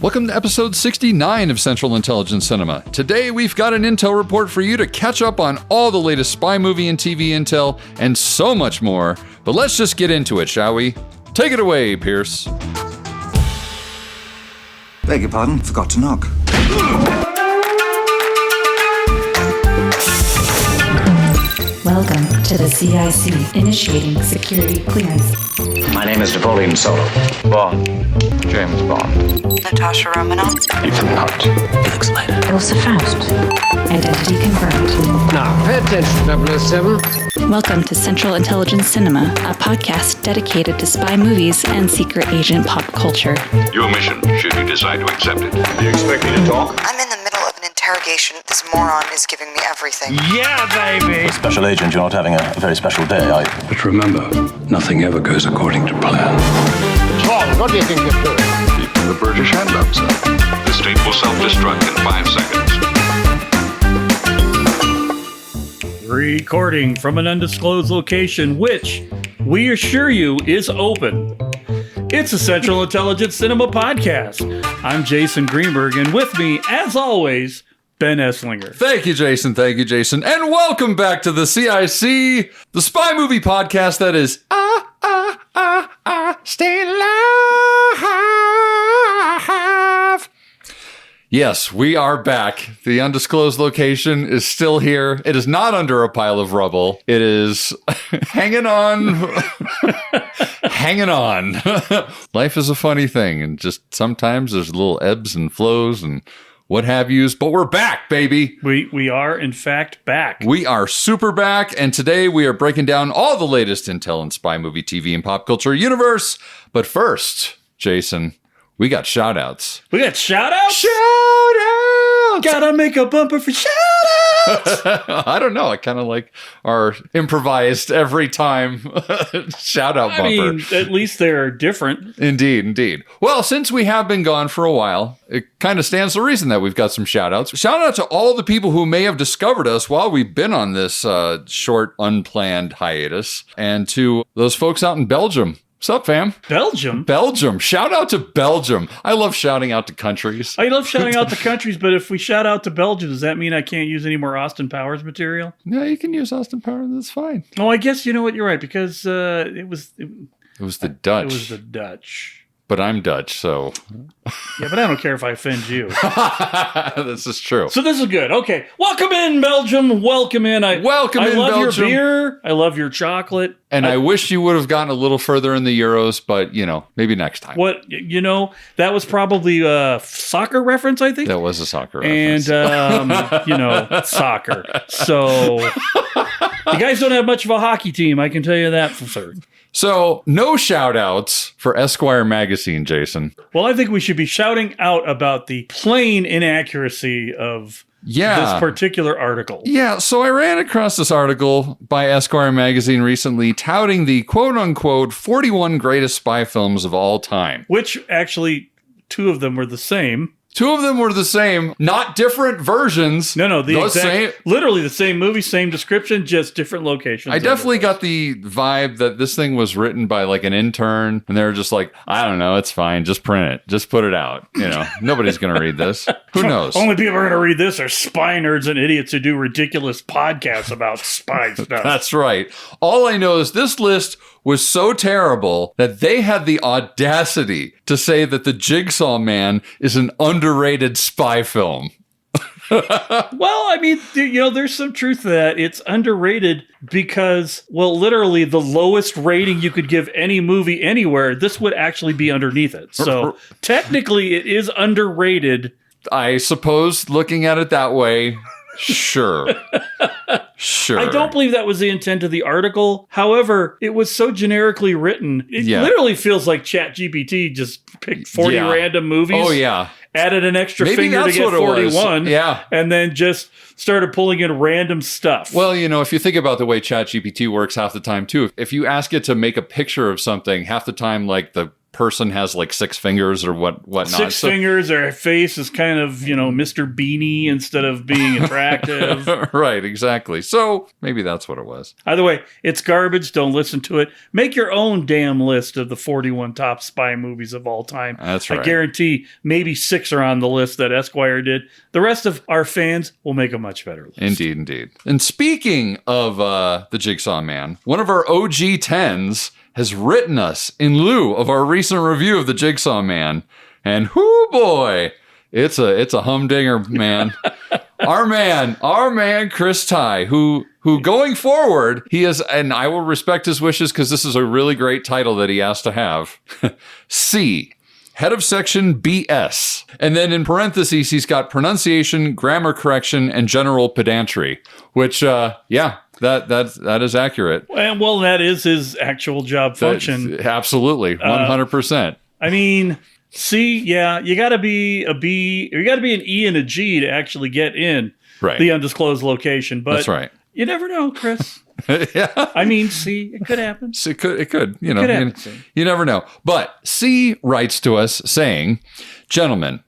Welcome to episode 69 of Central Intelligence Cinema. Today we've got an intel report for you to catch up on all the latest spy movie and TV intel and so much more. But let's just get into it, shall we? Take it away, Pierce. Beg your pardon, forgot to knock. Welcome to the CIC, initiating security clearance. My name is Napoleon Solo. Bond. James Bond. Natasha Romanoff. Ethan Hunt. Felix Leiter. Elsa Faust. Identity confirmed. Now, pay attention, 007. Welcome to Central Intelligence Cinema, a podcast dedicated to spy movies and secret agent pop culture. Your mission, should you decide to accept it. You expect me to talk? I'm in the middle of an interrogation. This moron is giving me everything. Yeah, baby! Special agent, you're not having a very special day, are you? But remember, nothing ever goes according to plan. Paul, what do you think you're doing? Keeping the British hand up, sir. The state will self-destruct in 5 seconds. Recording from an undisclosed location, which we assure you is open. It's a Central Intelligence Cinema podcast. I'm Jason Greenberg, and with me, as always, Ben Esslinger. Thank you, Jason. Thank you, Jason. And welcome back to the CIC, the spy movie podcast that is stay alive. Yes, we are back. The undisclosed location is still here. It is not under a pile of rubble. It is hanging on. Hanging on. Life is a funny thing, and just sometimes there's little ebbs and flows and what have yous, but we're back, baby. We are, in fact, back. We are super back, and today we are breaking down all the latest intel in spy movie, TV, and pop culture universe. But first, Jason, we got shout-outs. We got shout-outs? Shout-outs! Gotta make a bumper for shout-outs! I don't know. I kind of like our improvised every time shout-out bumper. I mean, at least they're different. Indeed. Well, since we have been gone for a while, it kind of stands to reason that we've got some shout-outs. Shout-out to all the people who may have discovered us while we've been on this short, unplanned hiatus, and to those folks out in Belgium. What's up, fam? Belgium. Shout out to Belgium. I love shouting out to countries. I love shouting out to countries, but if we shout out to Belgium, does that mean I can't use any more Austin Powers material? No, you can use Austin Powers. That's fine. Oh, I guess you know what? You're right, because it was the Dutch. It was the Dutch. But I'm Dutch, so... Yeah, but I don't care if I offend you. This is true. So this is good. Okay. Welcome in, Belgium. Welcome in. I love Belgium. Your beer. I love your chocolate. And I wish you would have gotten a little further in the Euros, but, maybe next time. That was probably a soccer reference, I think. That was a soccer reference. And, soccer. So, you guys don't have much of a hockey team, I can tell you that for certain. So, no shout-outs for Esquire magazine, Jason. Well, I think we should be shouting out about the plain inaccuracy of this particular article. Yeah, so I ran across this article by Esquire magazine recently touting the quote-unquote 41 greatest spy films of all time. Which, actually, 2 of them were the same. 2 of them were the same, not different versions. No, literally the same movie, same description, just different locations. I definitely got the vibe that this thing was written by like an intern, and they were just like, I don't know, it's fine, just print it, just put it out. Nobody's going to read this. Who knows? Only people who are going to read this are spy nerds and idiots who do ridiculous podcasts about spy stuff. That's right. All I know is this list was so terrible that they had the audacity to say that The Jigsaw Man is an underrated spy film. Well, I mean, there's some truth to that. It's underrated because, literally the lowest rating you could give any movie anywhere, this would actually be underneath it. So technically it is underrated. I suppose looking at it that way, sure. Sure. I don't believe that was the intent of the article. However, it was so generically written. It literally feels like ChatGPT just picked 40 random movies. Oh, yeah. Added an extra finger to get 41. Yeah. And then just started pulling in random stuff. Well, if you think about the way ChatGPT works half the time, too, if you ask it to make a picture of something, half the time, like the person has like 6 fingers or whatnot. 6 fingers, or her face is kind of, Mr. Beanie instead of being attractive. Right, exactly. So maybe that's what it was. Either way, it's garbage. Don't listen to it. Make your own damn list of the 41 top spy movies of all time. That's right. I guarantee maybe 6 are on the list that Esquire did. The rest of our fans will make a much better list. Indeed. And speaking of the Jigsaw Man, one of our OG 10s has written us in lieu of our recent review of the Jigsaw Man. And whoo boy, it's a humdinger, man. Our man, Chris Ty, who going forward, he is, and I will respect his wishes because this is a really great title that he asked to have. C, head of section BS. And then in parentheses, he's got pronunciation, grammar correction, and general pedantry, which, that is accurate. Well, that is his actual job function. Absolutely. 100%. I mean, C, yeah, you got to be a B, or you got to be an E and a G to actually get in the undisclosed location. But that's right. You never know, Chris. Yeah. I mean, C, it could happen. It could. You never know. But C writes to us saying, gentlemen,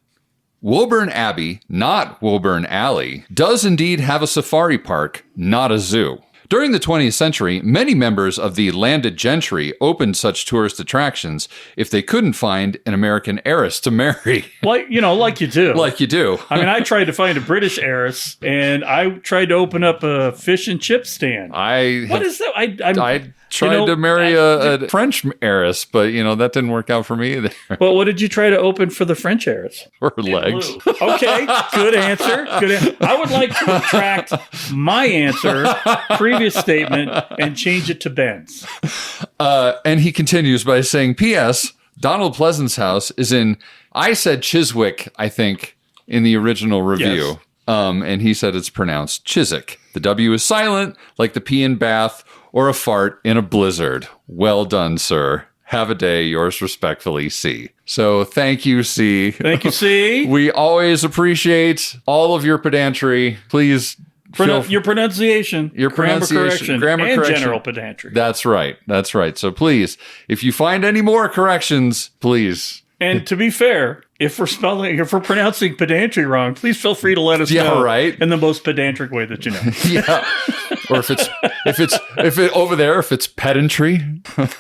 Woburn Abbey, not Woburn Alley, does indeed have a safari park, not a zoo. During the 20th century, many members of the landed gentry opened such tourist attractions if they couldn't find an American heiress to marry. Like you do. Like you do. I mean, I tried to find a British heiress, and I tried to open up a fish and chip stand. What is that? I tried to marry a French heiress, but, that didn't work out for me either. Well, what did you try to open for the French heiress? Her legs. Okay, good answer. I would like to retract my answer, previous statement, and change it to Ben's. And he continues by saying, P.S., Donald Pleasant's house is in, I said Chiswick, I think, in the original review. Yes. And he said it's pronounced Chiswick. The W is silent, like the P in bath, or a fart in a blizzard. Well done, sir. Have a day. Yours respectfully, C. So thank you, C. Thank you, C. We always appreciate all of your pedantry. Please. Your pronunciation, grammar correction, and general pedantry. That's right. So please, if you find any more corrections, please. And to be fair, if we're pronouncing pedantry wrong, please feel free to let us know. Right. In the most pedantic way that you know. Yeah. Or if it's pedantry,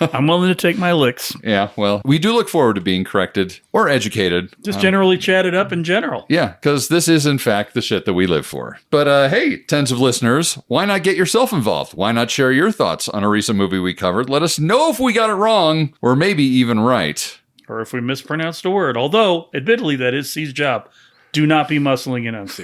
I'm willing to take my licks. Yeah. Well, we do look forward to being corrected or educated. Just generally chatted up in general. Yeah, because this is in fact the shit that we live for. But hey, tens of listeners, why not get yourself involved? Why not share your thoughts on a recent movie we covered? Let us know if we got it wrong or maybe even right. Or if we mispronounced a word. Although, admittedly, that is C's job. Do not be muscling in on C.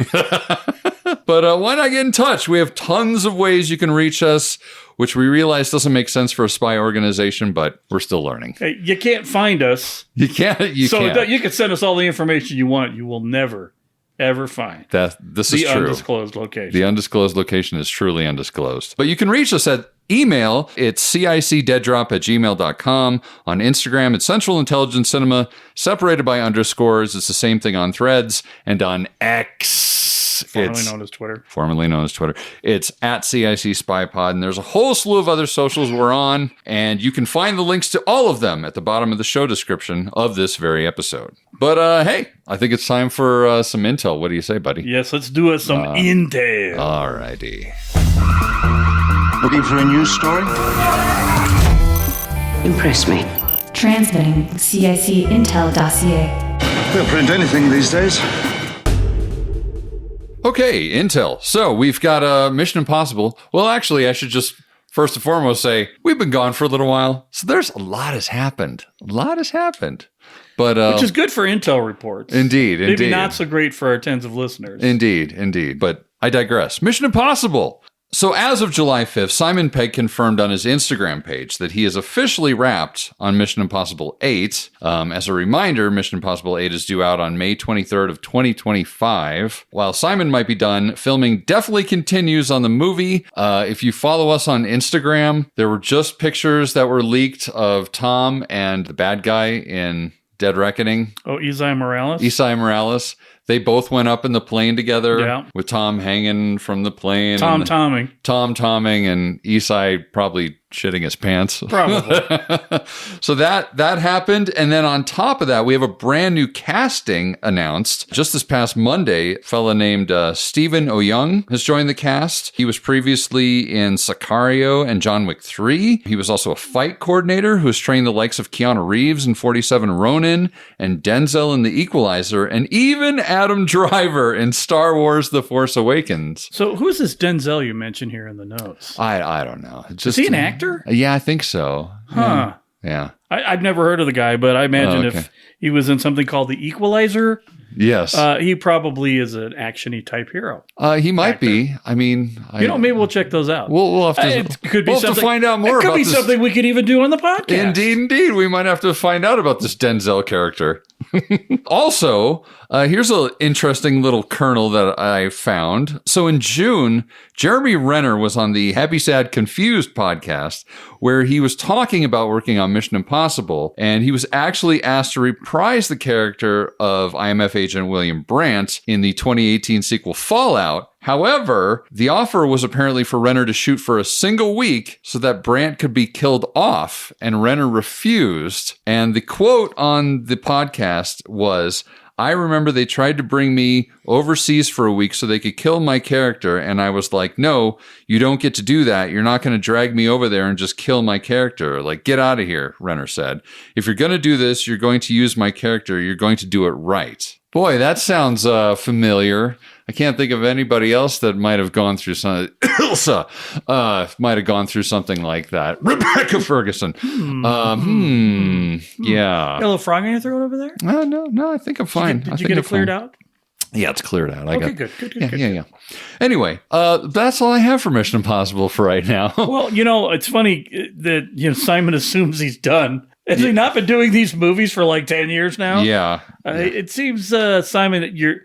But why not get in touch? We have tons of ways you can reach us, which we realize doesn't make sense for a spy organization, but we're still learning. Hey, you can't find us. You can't. You can send us all the information you want. You will never, ever find this is the true. Undisclosed location. The undisclosed location is truly undisclosed. But you can reach us at email. It's cicdeaddrop@gmail.com. On Instagram, it's Central Intelligence Cinema, separated by underscores. It's the same thing on Threads. And on X, formerly known as Twitter. It's at CIC Spy Pod. And there's a whole slew of other socials we're on. And you can find the links to all of them at the bottom of the show description of this very episode. But hey, I think it's time for some intel. What do you say, buddy? Yes, let's do some intel. All righty. Looking for a news story? Impress me. Transmitting CIC Intel dossier. They'll print anything these days. Okay, intel. So we've got Mission Impossible. Well, actually, I should just first and foremost say we've been gone for a little while. So there's a lot has happened. But which is good for intel reports. Indeed. Maybe not so great for our tens of listeners. Indeed. But I digress. Mission Impossible. So as of July 5th, Simon Pegg confirmed on his Instagram page that he is officially wrapped on Mission Impossible 8. As a reminder, Mission Impossible 8 is due out on May 23rd of 2025. While Simon might be done, filming definitely continues on the movie. If you follow us on Instagram, there were just pictures that were leaked of Tom and the bad guy in Dead Reckoning. Oh, Isai Morales? Isai Morales. They both went up in the plane together Yeah. with Tom hanging from the plane. Tomming. Tom-tomming and Isai probably shitting his pants. Probably. So that happened. And then on top of that, we have a brand new casting announced. Just this past Monday, a fella named Stephen O'Young has joined the cast. He was previously in Sicario and John Wick 3. He was also a fight coordinator who has trained the likes of Keanu Reeves in 47 Ronin and Denzel in The Equalizer and even Adam Driver in Star Wars The Force Awakens. So who's this Denzel you mentioned here in the notes? I don't know. It's Is he an actor? Yeah, I think so. Huh. Yeah. I've never heard of the guy, but I imagine okay. if he was in something called The Equalizer, Yes. he probably is an action-y type hero. He might be. I mean, maybe we'll check those out. We'll have to. It could be we'll have to something- find out more It could about be this. something we could even do on the podcast. Indeed. We might have to find out about this Denzel character. Also, here's an interesting little kernel that I found. So in June, Jeremy Renner was on the Happy, Sad, Confused podcast, where he was talking about working on Mission Impossible, and he was actually asked to reprise the character of IMF agent William Brandt in the 2018 sequel Fallout. However, the offer was apparently for Renner to shoot for a single week so that Brandt could be killed off, and Renner refused. And the quote on the podcast was, "I remember they tried to bring me overseas for a week so they could kill my character, and I was like, no, you don't get to do that. You're not going to drag me over there and just kill my character. Like, get out of here," Renner said. "If you're going to do this, you're going to use my character. You're going to do it right." Boy, that sounds familiar. I can't think of anybody else that might have gone through something. Ilsa might have gone through something like that. Rebecca Ferguson. Yeah. Got a little frog in your throat over there? No, I think I'm fine. Did you get it cleared out? Yeah, it's cleared out. Okay, good. Yeah. Anyway, that's all I have for Mission Impossible for right now. Well, it's funny that Simon assumes he's done. Has he not been doing these movies for like 10 years now? Yeah. It seems, Simon, that you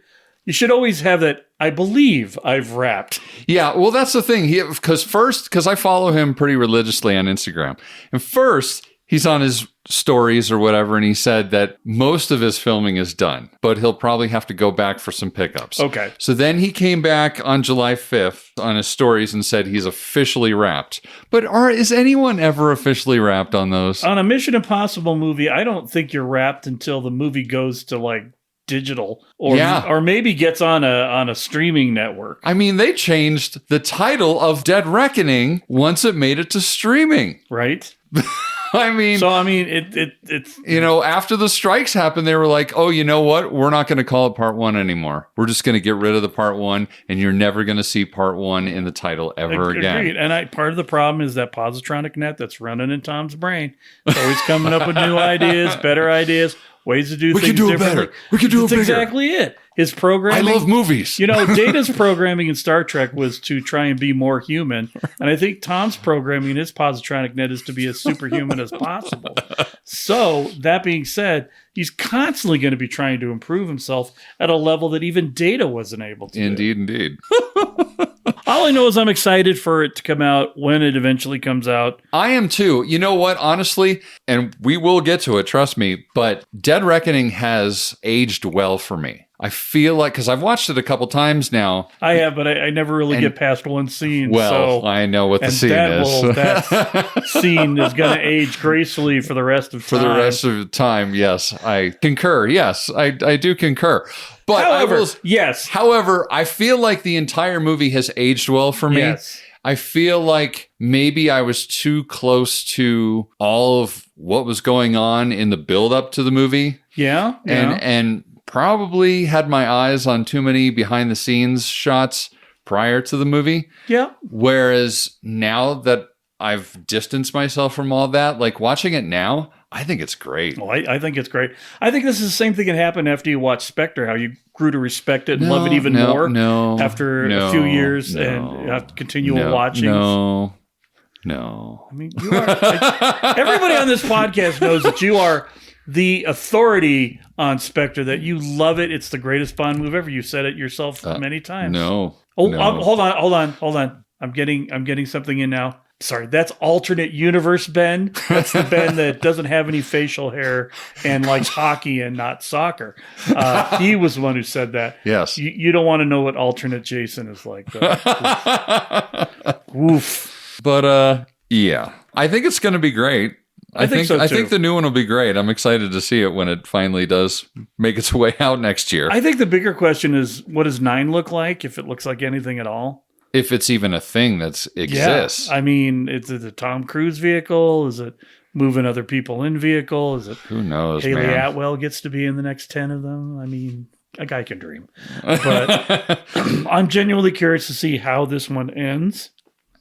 should always have that, "I believe I've wrapped." Yeah, well, that's the thing. Because I follow him pretty religiously on Instagram. And first, he's on his stories or whatever, and he said that most of his filming is done, but he'll probably have to go back for some pickups. Okay. So then he came back on July 5th on his stories and said he's officially wrapped. But is anyone ever officially wrapped on those? On a Mission Impossible movie, I don't think you're wrapped until the movie goes to like digital or maybe gets on a streaming network. I mean, they changed the title of Dead Reckoning once it made it to streaming. Right? It's after the strikes happened, they were like, "Oh, you know what? We're not going to call it part 1 anymore. We're just going to get rid of the part 1, and you're never going to see part 1 in the title ever again." Agreed. And part of the problem is that positronic net that's running in Tom's brain. It's always coming up with new ideas, better ideas, ways to do things differently. Better. We could do it bigger. That's exactly it. His programming. I love movies. Data's programming in Star Trek was to try and be more human. And I think Tom's programming in his positronic net is to be as superhuman as possible. So, that being said, he's constantly going to be trying to improve himself at a level that even Data wasn't able to. Indeed. All I know is I'm excited for it to come out when it eventually comes out. I am too. You know what? Honestly, and we will get to it, trust me, but Dead Reckoning has aged well for me. I feel like, because I've watched it a couple times now. I have, but I never really get past one scene. Well, I know what the scene is. That scene is going to age gracefully for the rest of time. For the rest of the time, yes. I concur. Yes, I do concur. But However, I feel like the entire movie has aged well for me. Yes. I feel like maybe I was too close to all of what was going on in the build up to the movie. Yeah. And probably had my eyes on too many behind the scenes shots prior to the movie. Yeah. Whereas now that I've distanced myself from all that, like watching it now, I think it's great. Well, I think it's great. I think this is the same thing that happened after you watched Spectre, how you grew to respect it and love it even more after a few years and you have to continue watching. No. I mean, you are, everybody on this podcast knows that you are the authority on Spectre, that you love it. It's the greatest Bond movie ever. You said it yourself many times. No. Hold on. I'm getting something in now. That's alternate universe Ben. That's the Ben that doesn't have any facial hair and likes hockey and not soccer. He was the one who said that. Yes. You don't want to know what alternate Jason is like, though. Oof. But, yeah. I think it's going to be great. I think so too. I think the new one will be great. I'm excited to see it when it finally does make its way out next year. I think the bigger question is, what does 9 look like, if it looks like anything at all? If it's even a thing that exists. Yeah. I mean, is it a Tom Cruise vehicle? Is it moving other people in vehicle? Is it who knows? Haley man. Atwell gets to be in the next 10 of them? I mean, a guy can dream. But I'm genuinely curious to see how this one ends.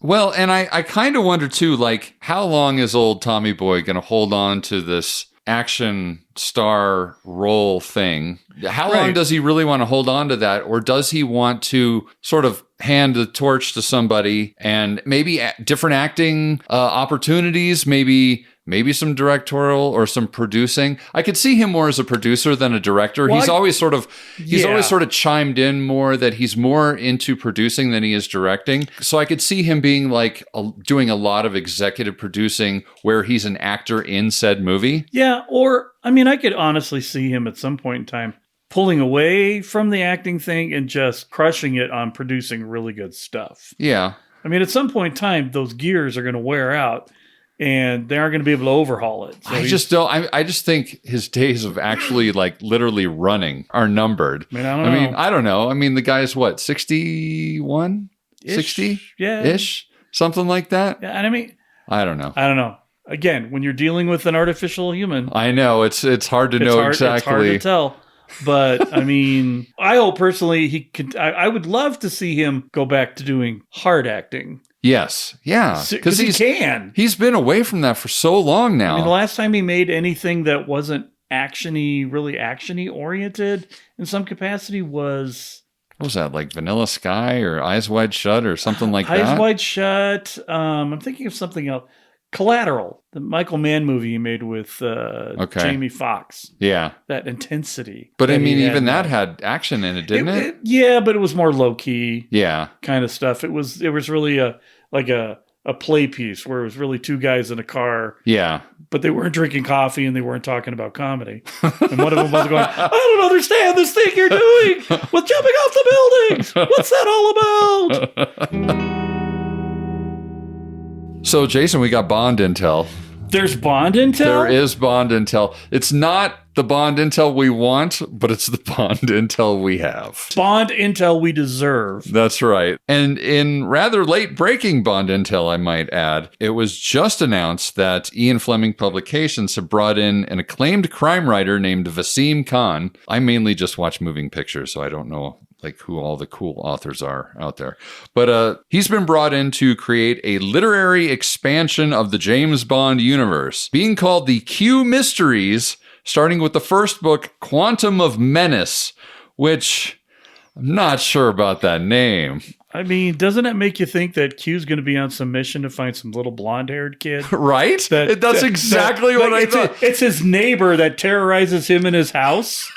Well, and I kind of wonder too, like, how long is old Tommy Boy going to hold on to this action star role thing? How long does he really want to hold on to that? Or does he want to sort of hand the torch to somebody and maybe different acting opportunities, maybe some directorial or some producing? I could see him more as a producer than a director. Well, he's always sort of chimed in more that he's more into producing than he is directing. So I could see him being like doing a lot of executive producing where he's an actor in said movie. Yeah, or I mean, I could honestly see him at some point in time pulling away from the acting thing and just crushing it on producing really good stuff. Yeah. I mean, at some point in time, those gears are going to wear out and they aren't going to be able to overhaul it. So I just think his days of actually like literally running are numbered. I don't know. I mean, the guy's what, 61? 60? Yeah. Ish? Something like that? Yeah, and I mean, I don't know. Again, when you're dealing with an artificial human. I know. It's hard to know exactly. It's hard to tell. But I mean, I hope personally he could. I would love to see him go back to doing hard acting. Yes, yeah, because he can. He's been away from that for so long now. I mean, the last time he made anything that wasn't really actiony oriented in some capacity was. What was that, like Vanilla Sky or Eyes Wide Shut or something like that? Eyes Wide Shut. I'm thinking of something else. Collateral, the Michael Mann movie he made with Jamie Foxx. Yeah. That intensity. But I mean, even that had action in it, didn't it? Yeah, but it was more low-key. Yeah. Kind of stuff. It was really a play piece where it was really two guys in a car. Yeah. But they weren't drinking coffee and they weren't talking about comedy. And one of them was going, I don't understand this thing you're doing with jumping off the buildings. What's that all about? So, Jason, we got Bond intel. There's Bond intel? There is Bond intel. It's not the Bond intel we want, but it's the Bond intel we have. Bond intel we deserve. That's right. And in rather late breaking Bond intel, I might add, it was just announced that Ian Fleming Publications have brought in an acclaimed crime writer named Wasim Khan. I mainly just watch moving pictures, so I don't know like who all the cool authors are out there. But he's been brought in to create a literary expansion of the James Bond universe, being called the Q Mysteries, starting with the first book, Quantum of Menace, which I'm not sure about that name. I mean, doesn't that make you think that Q's going to be on some mission to find some little blonde-haired kid? Right? That's exactly what I thought. It's his neighbor that terrorizes him in his house.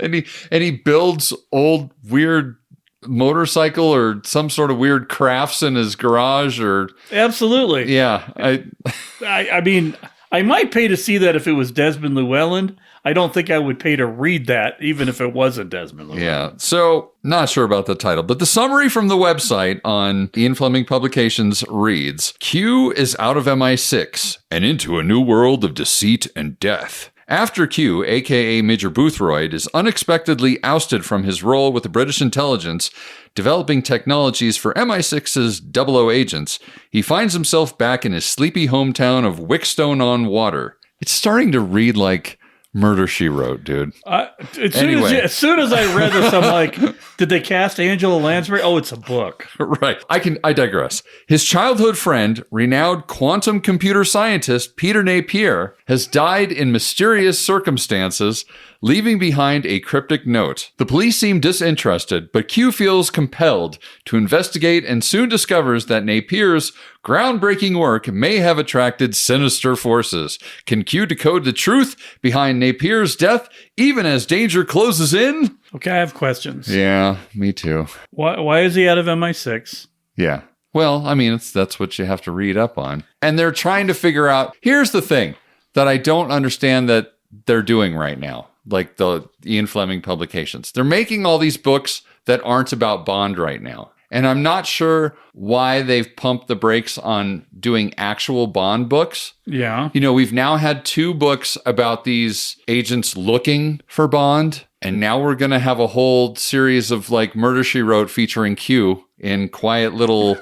and he builds old weird motorcycle or some sort of weird crafts in his garage or absolutely. Yeah. I mean, I might pay to see that if it was Desmond Llewellyn. I don't think I would pay to read that, even if it wasn't Desmond Llewellyn. Yeah, so not sure about the title, but the summary from the website on Ian Fleming Publications reads, Q is out of MI6 and into a new world of deceit and death. After Q, aka Major Boothroyd, is unexpectedly ousted from his role with the British intelligence, developing technologies for MI6's 00 agents, he finds himself back in his sleepy hometown of Wickstone-on-Water. It's starting to read like Murder, She Wrote, dude. As soon as I read this, I'm like, did they cast Angela Lansbury? Oh, it's a book. Right. I digress. His childhood friend, renowned quantum computer scientist Peter Napier, has died in mysterious circumstances, leaving behind a cryptic note. The police seem disinterested, but Q feels compelled to investigate and soon discovers that Napier's groundbreaking work may have attracted sinister forces. Can Q decode the truth behind Napier's death, even as danger closes in? Okay, I have questions. Yeah, me too. Why is he out of MI6? Yeah. Well, I mean, that's what you have to read up on. And they're trying to figure out, here's the thing that I don't understand that they're doing right now, like the Ian Fleming publications. They're making all these books that aren't about Bond right now. And I'm not sure why they've pumped the brakes on doing actual Bond books. Yeah. You know, we've now had 2 books about these agents looking for Bond. And now we're going to have a whole series of like Murder, She Wrote featuring Q in quiet little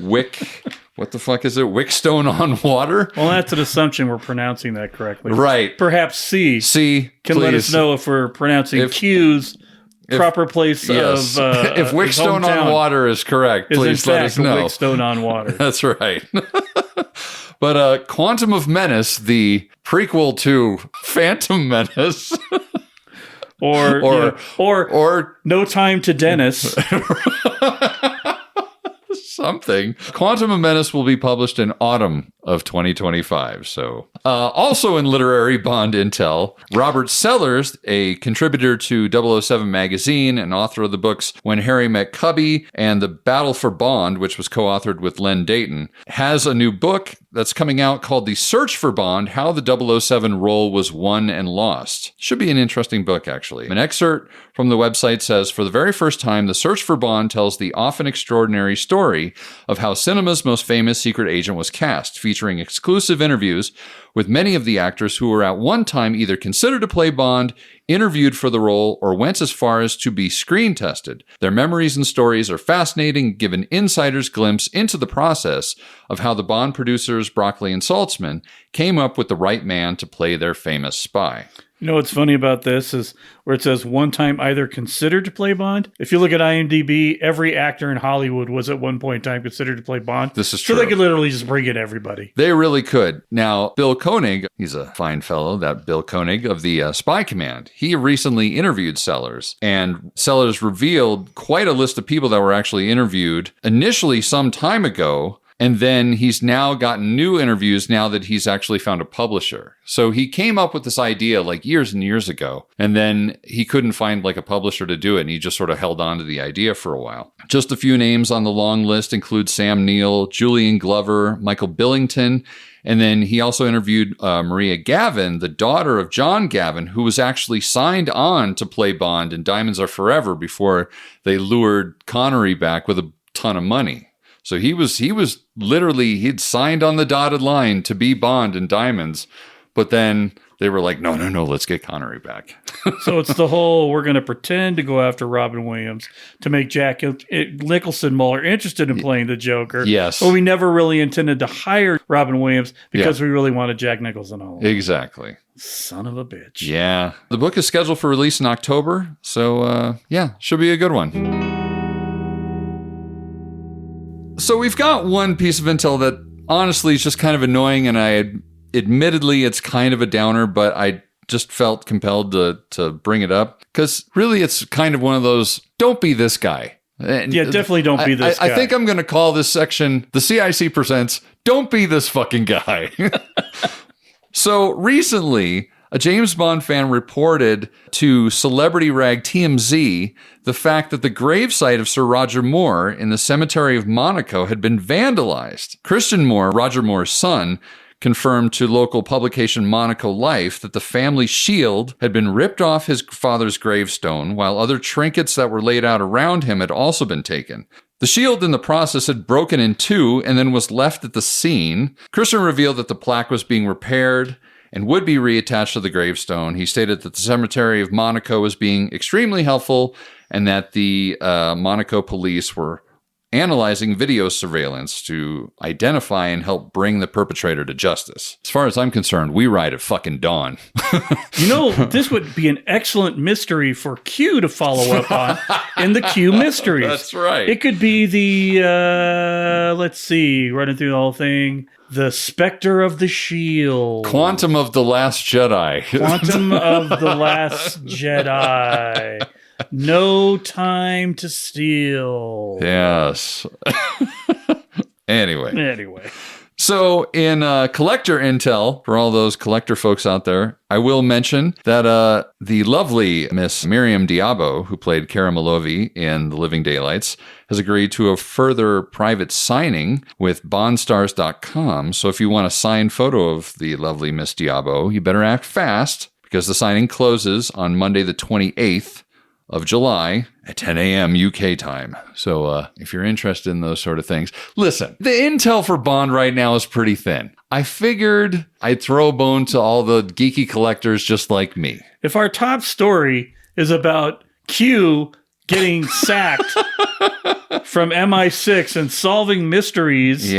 Wick. What the fuck is it? Wickstone on water? Well, that's an assumption we're pronouncing that correctly. Right. Perhaps C can let us know if we're pronouncing Q's proper place yes. of if Wickstone on water is correct, please let us know. Wickstone on water. That's right. But Quantum of Menace, the prequel to Phantom Menace, or No Time to Dennis. Something. Quantum of Menace will be published in autumn of 2025. So, also in literary Bond intel, Robert Sellers, a contributor to 007 magazine and author of the books When Harry Met Cubby and The Battle for Bond, which was co-authored with Len Dayton, has a new book that's coming out called The Search for Bond, How the 007 Role Was Won and Lost. Should be an interesting book, actually. An excerpt from the website says, for the very first time, The Search for Bond tells the often extraordinary story of how cinema's most famous secret agent was cast, featuring exclusive interviews with many of the actors who were at one time either considered to play Bond, interviewed for the role, or went as far as to be screen tested. Their memories and stories are fascinating, give an insider's glimpse into the process of how the Bond producers, Broccoli and Saltzman, came up with the right man to play their famous spy. You know what's funny about this is where it says one time either considered to play Bond. If you look at IMDb, every actor in Hollywood was at one point in time considered to play Bond. This is true. So they could literally just bring in everybody. They really could. Now, Bill Koenig, he's a fine fellow, that Bill Koenig of the Spy Command. He recently interviewed Sellers, and Sellers revealed quite a list of people that were actually interviewed initially some time ago. And then he's now gotten new interviews now that he's actually found a publisher. So he came up with this idea like years and years ago, and then he couldn't find like a publisher to do it, and he just sort of held on to the idea for a while. Just a few names on the long list include Sam Neill, Julian Glover, Michael Billington, and then he also interviewed Maria Gavin, the daughter of John Gavin, who was actually signed on to play Bond in Diamonds Are Forever before they lured Connery back with a ton of money. So he was literally, he'd signed on the dotted line to be Bond in Diamonds, but then they were like, no, let's get Connery back. So it's the whole, we're going to pretend to go after Robin Williams to make Jack Nicholson more interested in playing the Joker. Yes. But we never really intended to hire Robin Williams because we really wanted Jack Nicholson all along. Exactly. Son of a bitch. Yeah. The book is scheduled for release in October. So, should be a good one. So we've got one piece of intel that honestly is just kind of annoying, and admittedly it's kind of a downer, but I just felt compelled to bring it up because really it's kind of one of those, don't be this guy. And yeah, definitely don't be this guy. I think I'm going to call this section, the CIC presents, don't be this fucking guy. So recently, a James Bond fan reported to Celebrity Rag TMZ the fact that the gravesite of Sir Roger Moore in the cemetery of Monaco had been vandalized. Christian Moore, Roger Moore's son, confirmed to local publication Monaco Life that the family shield had been ripped off his father's gravestone, while other trinkets that were laid out around him had also been taken. The shield in the process had broken in two and then was left at the scene. Christian revealed that the plaque was being repaired and would be reattached to the gravestone. He stated that the cemetery of Monaco was being extremely helpful and that the Monaco police were analyzing video surveillance to identify and help bring the perpetrator to justice. As far as I'm concerned, we ride at fucking dawn. You know, this would be an excellent mystery for Q to follow up on in the Q mysteries. That's right. It could be the, let's see, running through the whole thing. The Spectre of the Shield. Quantum of the Last Jedi. Quantum of the Last Jedi. No Time to Steal. Yes. Anyway. So in collector intel, for all those collector folks out there, I will mention that the lovely Miss Miriam Diabo, who played Cara Malovi in The Living Daylights, has agreed to a further private signing with bondstars.com. So if you want a signed photo of the lovely Miss Diabo, you better act fast because the signing closes on Monday the 28th of July at 10 a.m. UK time. So if you're interested in those sort of things, listen, the intel for Bond right now is pretty thin. I figured I'd throw a bone to all the geeky collectors just like me. If our top story is about Q getting sacked from MI6 and solving mysteries,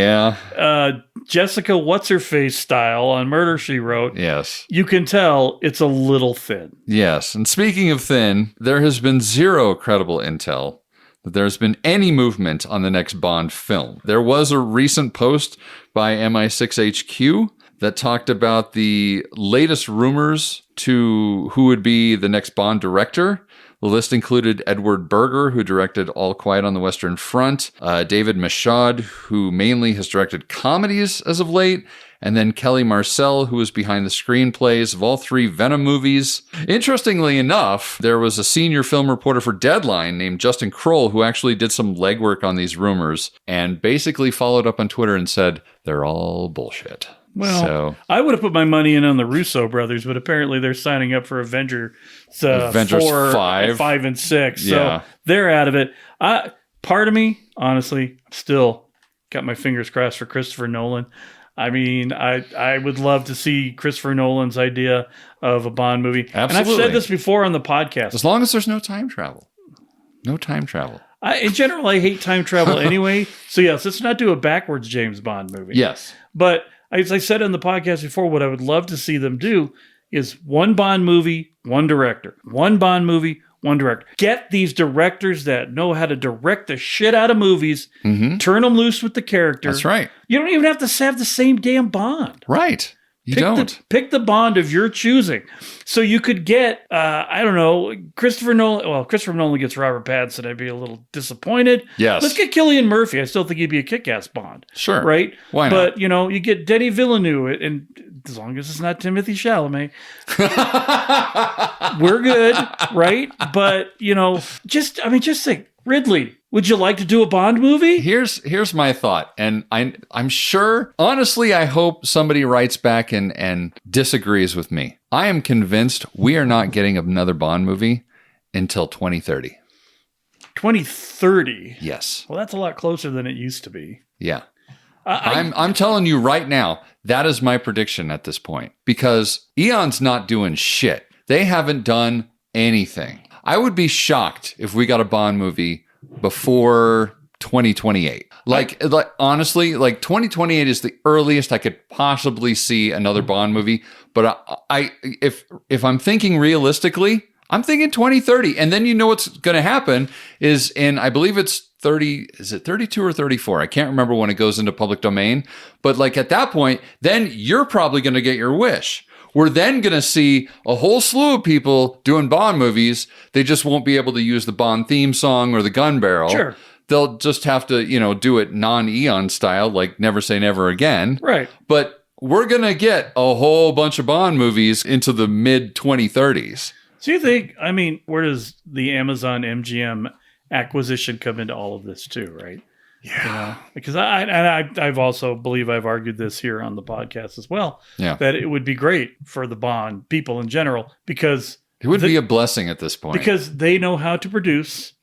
Jessica What's-Her-Face style on Murder, She Wrote, yes, you can tell it's a little thin. Yes, and speaking of thin, there has been zero credible intel that there's been any movement on the next Bond film. There was a recent post by MI6 HQ that talked about the latest rumors to who would be the next Bond director. The list included Edward Berger, who directed All Quiet on the Western Front, David Michaud, who mainly has directed comedies as of late, and then Kelly Marcel, who was behind the screenplays of all 3 Venom movies. Interestingly enough, there was a senior film reporter for Deadline named Justin Kroll who actually did some legwork on these rumors and basically followed up on Twitter and said, they're all bullshit. Well, I would have put my money in on the Russo brothers, but apparently they're signing up for Avengers 4, 5, and 6. So they're out of it. Part of me, honestly, still got my fingers crossed for Christopher Nolan. I mean, I would love to see Christopher Nolan's idea of a Bond movie. Absolutely. And I've said this before on the podcast. As long as there's no time travel. No time travel. In general, I hate time travel anyway. So yes, let's not do a backwards James Bond movie. Yes. But as I said on the podcast before, what I would love to see them do is one Bond movie, one director. One Bond movie, one director. Get these directors that know how to direct the shit out of movies, turn them loose with the character. That's right. You don't even have to have the same damn Bond. Right. You don't. Pick the Bond of your choosing. So you could get, I don't know, Christopher Nolan. Well, Christopher Nolan gets Robert Pattinson. I'd be a little disappointed. Yes. Let's get Cillian Murphy. I still think he'd be a kick-ass Bond. Sure. Right? Why not? But, you get Denis Villeneuve, and as long as it's not Timothy Chalamet, we're good, right? But, just think, Ridley, would you like to do a Bond movie? Here's my thought, and I'm sure, honestly, I hope somebody writes back and disagrees with me. I am convinced we are not getting another Bond movie until 2030. 2030? Yes. Well, that's a lot closer than it used to be. Yeah. I'm telling you right now, that is my prediction at this point, because Eon's not doing shit. They haven't done anything. I would be shocked if we got a Bond movie before 2028. Like honestly, 2028 is the earliest I could possibly see another Bond movie. But if I'm thinking realistically, I'm thinking 2030. And then what's going to happen is I believe it's 30, is it 32 or 34? I can't remember when it goes into public domain. But at that point, then you're probably going to get your wish. We're then going to see a whole slew of people doing Bond movies. They just won't be able to use the Bond theme song or the gun barrel. Sure. They'll just have to, do it non-Eon style, like Never Say Never Again. Right. But we're going to get a whole bunch of Bond movies into the mid-2030s. So you think, where does the Amazon MGM acquisition come into all of this too, right? Yeah. Because I've also believe I've argued this here on the podcast as well. Yeah. That it would be great for the Bond people in general because it would be a blessing at this point. Because they know how to produce,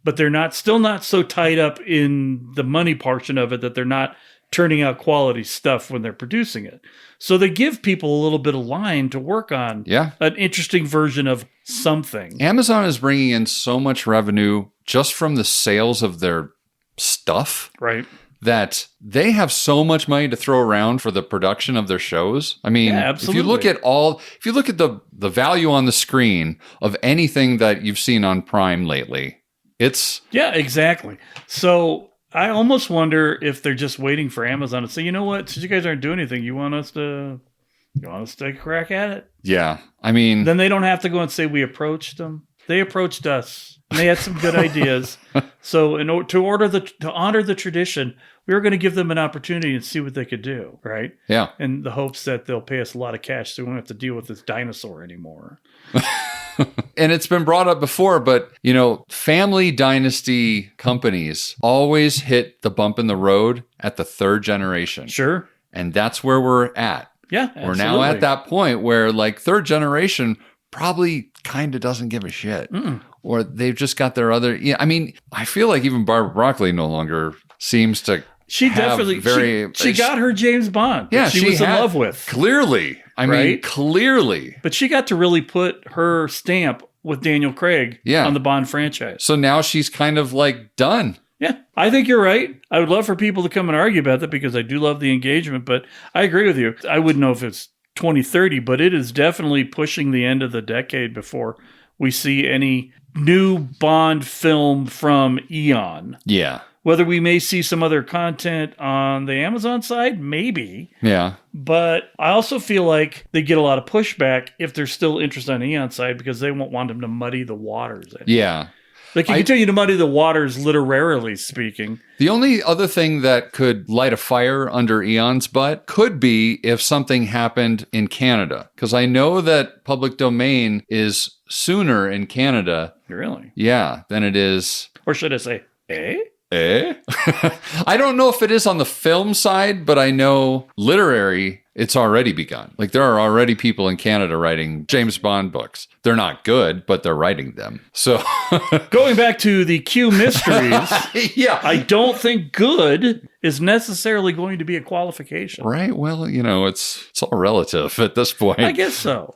but they're still not so tied up in the money portion of it that they're not turning out quality stuff when they're producing it. So they give people a little bit of line to work on an interesting version of something. Amazon is bringing in so much revenue just from the sales of their stuff, right? That they have so much money to throw around for the production of their shows. If you look at the value on the screen of anything that you've seen on Prime lately, it's exactly. So I almost wonder if they're just waiting for Amazon to say, you know what, since you guys aren't doing anything, you want us to take a crack at it? Yeah. Then they don't have to go and say we approached them. They approached us. And they had some good ideas. So in order to honor the tradition, we were going to give them an opportunity and see what they could do, right? Yeah. In the hopes that they'll pay us a lot of cash so we won't have to deal with this dinosaur anymore. And it's been brought up before, but, family dynasty companies always hit the bump in the road at the third generation. Sure. And that's where we're at. Yeah, absolutely. We're now at that point where, third generation probably kind of doesn't give a shit. Or they've just got their other... Yeah, I mean, I feel like even Barbara Broccoli no longer seems to She got her James Bond. Yeah, she was in love with. Clearly. I mean, clearly. But she got to really put her stamp with Daniel Craig on the Bond franchise. So now she's kind of done. Yeah, I think you're right. I would love for people to come and argue about that because I do love the engagement, but I agree with you. I wouldn't know if it's 2030, but it is definitely pushing the end of the decade before we see any new Bond film from Eon. Yeah. Whether we may see some other content on the Amazon side, maybe. Yeah. But I also feel like they get a lot of pushback if there's still interest on Eon side because they won't want them to muddy the waters. Yeah. They can continue to muddy the waters, literarily speaking. The only other thing that could light a fire under Eon's butt could be if something happened in Canada. Because I know that public domain is sooner in Canada. Really? Yeah, than it is. Or should I say, eh? I don't know if it is on the film side, but I know literary, it's already begun. There are already people in Canada writing James Bond books. They're not good, but they're writing them. So going back to the Q mysteries, yeah, I don't think good is necessarily going to be a qualification. Right? Well, it's all relative at this point. I guess so.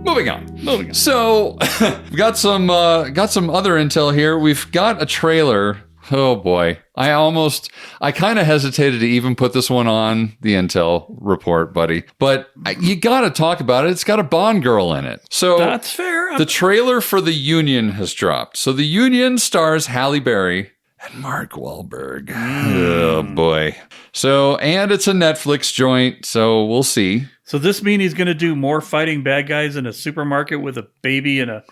Moving on. So, we've got some other intel here. We've got a trailer. Oh boy. I kind of hesitated to even put this one on the intel report, buddy. But you got to talk about it. It's got a Bond girl in it. So that's fair. The trailer for The Union has dropped. So The Union stars Halle Berry and Mark Wahlberg. Oh boy. So, and it's a Netflix joint, so we'll see. So this mean he's going to do more fighting bad guys in a supermarket with a baby and a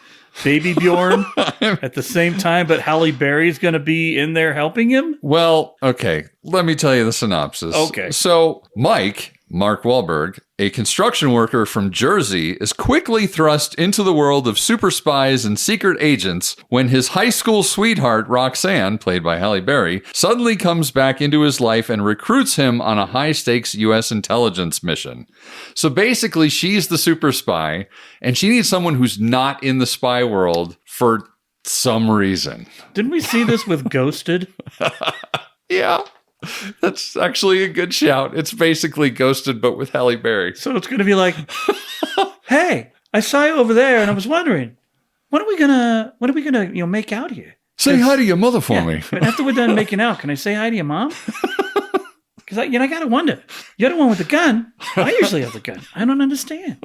baby Bjorn at the same time, but Halle Berry's going to be in there helping him? Well, okay. Let me tell you the synopsis. Okay. So Mark Wahlberg, a construction worker from Jersey, is quickly thrust into the world of super spies and secret agents when his high school sweetheart, Roxanne, played by Halle Berry, suddenly comes back into his life and recruits him on a high-stakes U.S. intelligence mission. So basically, she's the super spy, and she needs someone who's not in the spy world for some reason. Didn't we see this with Ghosted? Yeah. That's actually a good shout. It's basically Ghosted, but with Halle Berry. So it's going to be like, hey, I saw you over there, and I was wondering, when are we gonna make out here? Say hi to your mother for me. But after we're done making out, can I say hi to your mom? Because I gotta wonder. You're the one with the gun. I usually have the gun. I don't understand.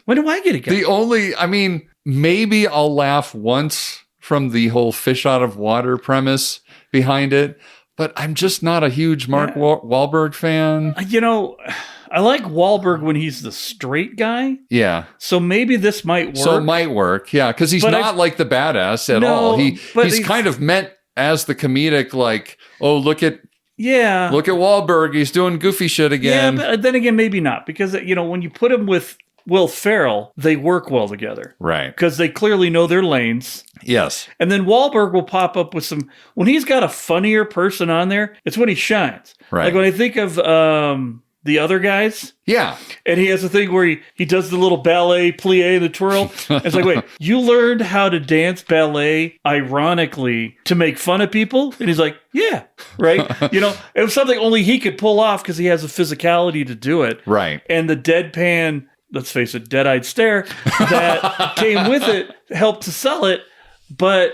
When do I get a gun? Maybe I'll laugh once from the whole fish out of water premise behind it. But I'm just not a huge Mark Wahlberg fan. I like Wahlberg when he's the straight guy. Yeah. So maybe this might work. So it might work, yeah, because he's not like the badass at all. He's kind of meant as the comedic, look at Wahlberg, he's doing goofy shit again. Yeah, but then again, maybe not, because when you put him with Will Ferrell, they work well together. Right. Because they clearly know their lanes. Yes. And then Wahlberg will pop up with when he's got a funnier person on there, it's when he shines. Right. Like when I think of the other guys. Yeah. And he has a thing where he does the little ballet plie, the twirl. It's like, wait, you learned how to dance ballet ironically to make fun of people? And he's like, yeah, right? It was something only he could pull off because he has a physicality to do it. Right. And the deadpan, let's face it, dead-eyed stare that came with it helped to sell it. But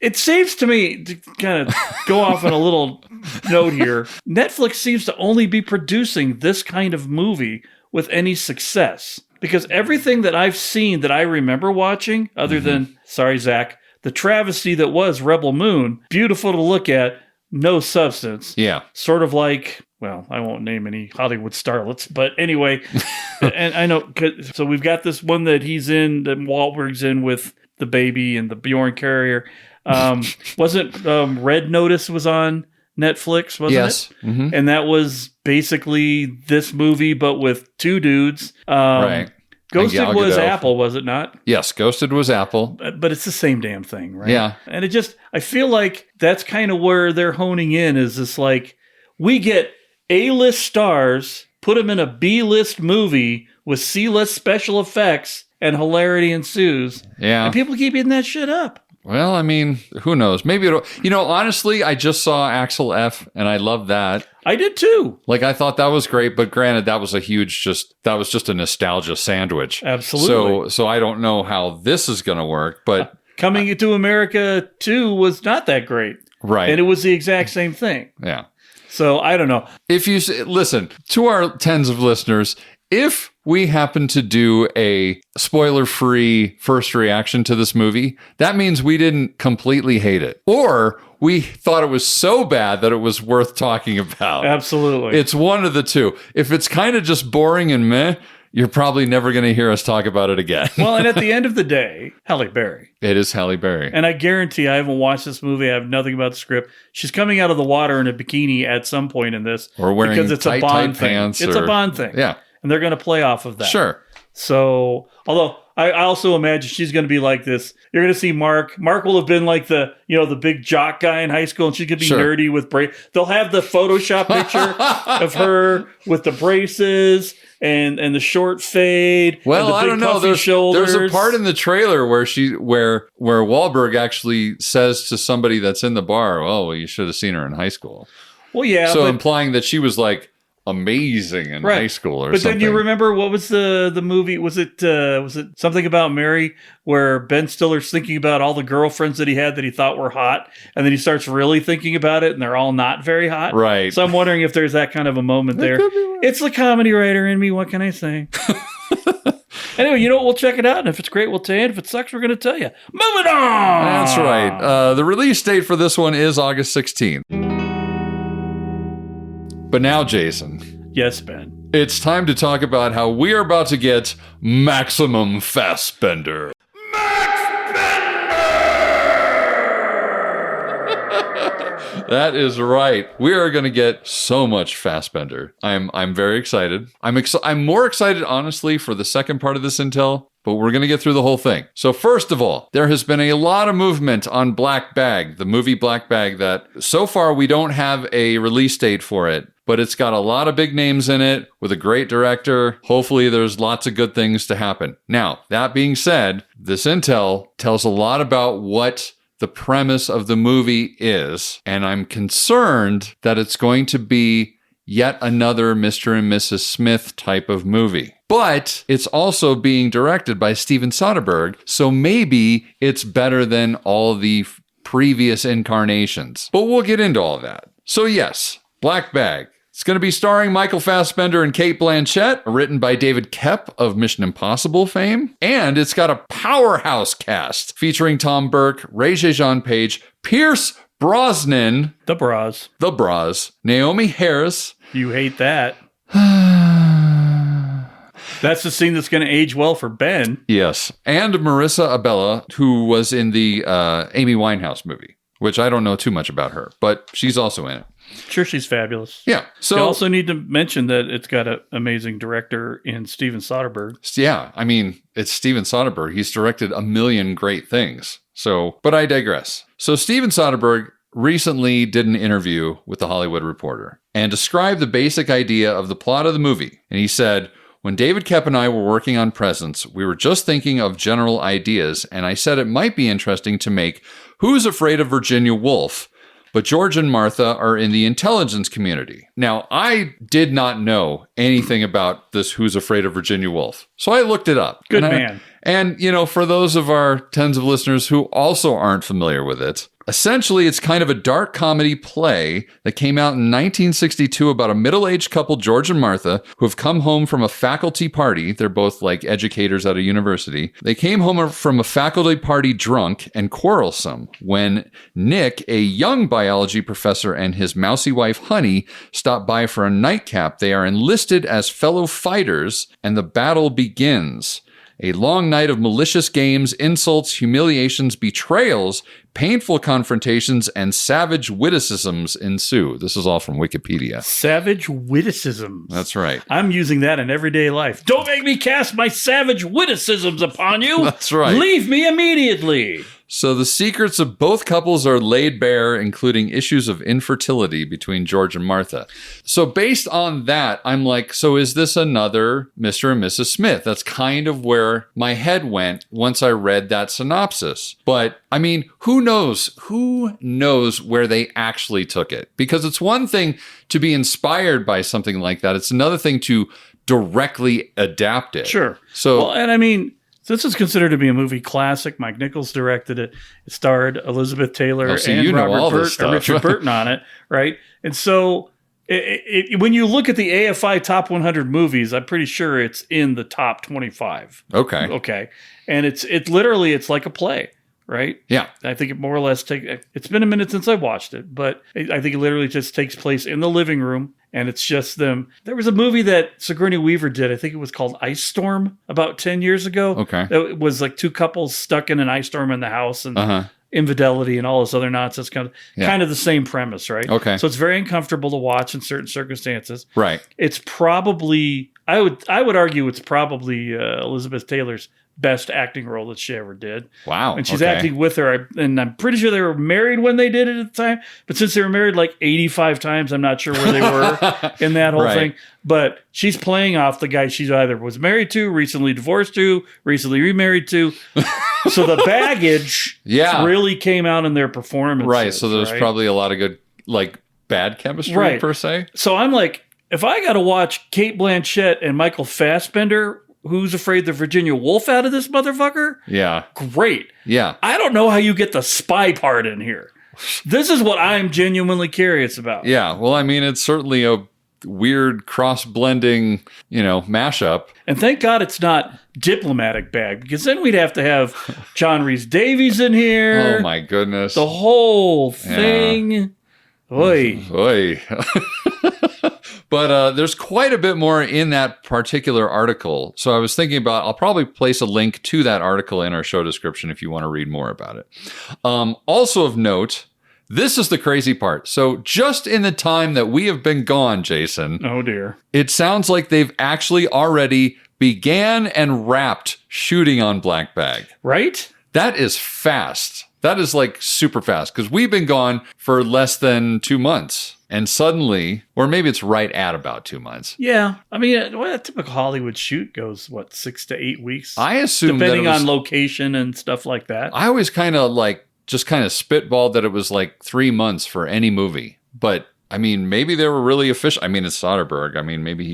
it seems to me, to kind of go off on a little note here, Netflix seems to only be producing this kind of movie with any success. Because everything that I've seen that I remember watching, other than, sorry, Zach, the travesty that was Rebel Moon, beautiful to look at, no substance. Yeah. Sort of like well, I won't name any Hollywood starlets, but anyway, and I know, so we've got this one that he's in, that Wahlberg's in with the baby and the Bjorn Carrier. Wasn't Red Notice was on Netflix, wasn't yes. it? Mm-hmm. And that was basically this movie, but with two dudes. Right. Ghosted was Apple, was it not? Yes, Ghosted was Apple. But it's the same damn thing, right? Yeah. And I feel like that's kind of where they're honing in, is this like, we get A-list stars, put them in a B-list movie with C-list special effects, and hilarity ensues. Yeah. And people keep eating that shit up. Well, I mean, who knows? Maybe it'll, honestly, I just saw Axel F and I love that. I did too. Like, I thought that was great, but granted, that was just a nostalgia sandwich. Absolutely. So I don't know how this is going to work, but Coming to America 2 was not that great. Right. And it was the exact same thing. Yeah. So I don't know. If you listen to our tens of listeners, if we happen to do a spoiler-free first reaction to this movie, that means we didn't completely hate it. Or we thought it was so bad that it was worth talking about. Absolutely. It's one of the two. If it's kind of just boring and meh, you're probably never going to hear us talk about it again. Well, and at the end of the day, Halle Berry. It is Halle Berry. And I guarantee I haven't watched this movie. I have nothing about the script. She's coming out of the water in a bikini at some point in this. Or wearing because it's tight, a Bond tight thing. pants. It's a Bond thing. Yeah. And they're going to play off of that. Sure. So, although I also imagine she's going to be like this. You're going to see Mark. Mark will have been like the big jock guy in high school, and she's going to be nerdy with They'll have the Photoshop picture of her with the braces and the short fade. Well, and the I big don't know. puffy shoulders. There's a part in the trailer where where Wahlberg actually says to somebody that's in the bar, "Oh, well, you should have seen her in high school." Well, yeah. So implying that she was like amazing in high school or something. But then you remember, what was the movie? Was it Something About Mary, where Ben Stiller's thinking about all the girlfriends that he had that he thought were hot, and then he starts really thinking about it, and they're all not very hot. Right. So I'm wondering if there's that kind of a moment there. It's the comedy writer in me. What can I say? Anyway, you know what? We'll check it out, and if it's great, we'll tell you. And if it sucks, we're going to tell you. Moving on! That's right. The release date for this one is August 16th. But now, Jason. Yes, Ben. It's time to talk about how we are about to get maximum Fassbender. That is right. We are going to get so much Fassbender. I'm very excited. I'm more excited, honestly, for the second part of this intel, but we're going to get through the whole thing. So first of all, there has been a lot of movement on Black Bag, the movie Black Bag, that so far we don't have a release date for it, but it's got a lot of big names in it with a great director. Hopefully there's lots of good things to happen. Now, that being said, this intel tells a lot about what the premise of the movie is, and I'm concerned that it's going to be yet another Mr. and Mrs. Smith type of movie. But it's also being directed by Steven Soderbergh, so maybe it's better than all the previous incarnations. But we'll get into all that. So yes, Black Bag. It's going to be starring Michael Fassbender and Cate Blanchett, written by David Koepp of Mission Impossible fame. And it's got a powerhouse cast featuring Tom Burke, Ray-Jean Page, Pierce Brosnan. The Bras. Naomi Harris. You hate that. That's the scene that's going to age well for Ben. Yes. And Marissa Abella, who was in the Amy Winehouse movie, which I don't know too much about her, but she's also in it. Sure, she's fabulous. Yeah. So you also need to mention that it's got an amazing director in Steven Soderbergh. Yeah. I mean, it's Steven Soderbergh. He's directed a million great things. So, but I digress. So Steven Soderbergh recently did an interview with The Hollywood Reporter and described the basic idea of the plot of the movie. And he said, "When David Koepp and I were working on Presence, we were just thinking of general ideas, and I said it might be interesting to make Who's Afraid of Virginia Woolf, but George and Martha are in the intelligence community." Now, I did not know anything about this Who's Afraid of Virginia Woolf, so I looked it up. Good man. And, for those of our tens of listeners who also aren't familiar with it, Essentially, it's kind of a dark comedy play that came out in 1962 about a middle-aged couple, George and Martha, who have come home from a faculty party. They're both like educators at a university. They came home from a faculty party drunk and quarrelsome when Nick, a young biology professor, and his mousy wife, Honey, stop by for a nightcap. They are enlisted as fellow fighters, and the battle begins. A long night of malicious games, insults, humiliations, betrayals, painful confrontations, and savage witticisms ensue. This is all from Wikipedia. Savage witticisms. That's right. I'm using that in everyday life. Don't make me cast my savage witticisms upon you. That's right. Leave me immediately. So the secrets of both couples are laid bare, including issues of infertility between George and Martha. So based on that, I'm like, so is this another Mr. and Mrs. Smith? That's kind of where my head went once I read that synopsis. But I mean, who knows? Who knows where they actually took it? Because it's one thing to be inspired by something like that. It's another thing to directly adapt it. Sure. So, well, and I mean, this is considered to be a movie classic. Mike Nichols directed it. It starred Elizabeth Taylor and Richard Burton on it, right? And so when you look at the AFI Top 100 movies, I'm pretty sure it's in the top 25. Okay. And it's like a play, right? Yeah. I think it more or less it's been a minute since I watched it, but I think it literally just takes place in the living room. And it's just them. There was a movie that Sigourney Weaver did. I think it was called Ice Storm about 10 years ago. Okay. It was like two couples stuck in an ice storm in the house and infidelity and all this other nonsense. Kind of the same premise, right? Okay. So it's very uncomfortable to watch in certain circumstances. Right. It's probably, I would argue it's probably Elizabeth Taylor's best acting role that she ever did. Wow. And she's acting with her. And I'm pretty sure they were married when they did it at the time. But since they were married like 85 times, I'm not sure where they were in that whole thing. But she's playing off the guy she's either was married to, recently divorced to, recently remarried to. So the baggage really came out in their performance. Right. So there's probably a lot of good, like, bad chemistry per se. So I'm like, if I got to watch Cate Blanchett and Michael Fassbender, Who's Afraid the Virginia Woolf out of this motherfucker? Yeah. Great. Yeah. I don't know how you get the spy part in here. This is what I'm genuinely curious about. Yeah. Well, I mean, it's certainly a weird cross-blending, mashup. And thank God it's not Diplomatic Bag, because then we'd have to have John Rhys Davies in here. Oh, my goodness. The whole thing. Yeah. Oy. But there's quite a bit more in that particular article. So I was thinking about, I'll probably place a link to that article in our show description if you want to read more about it. Also of note, this is the crazy part. So just in the time that we have been gone, Jason. Oh, dear. It sounds like they've actually already began and wrapped shooting on Black Bag. Right? That is fast. That is like super fast because we've been gone for less than 2 months. And suddenly, or maybe it's right at about 2 months. Yeah. I mean, a typical Hollywood shoot goes, 6 to 8 weeks? I assume depending on location and stuff like that. I always kind of spitballed that it was like 3 months for any movie. But I mean, maybe they were really efficient. I mean, it's Soderbergh. I mean, maybe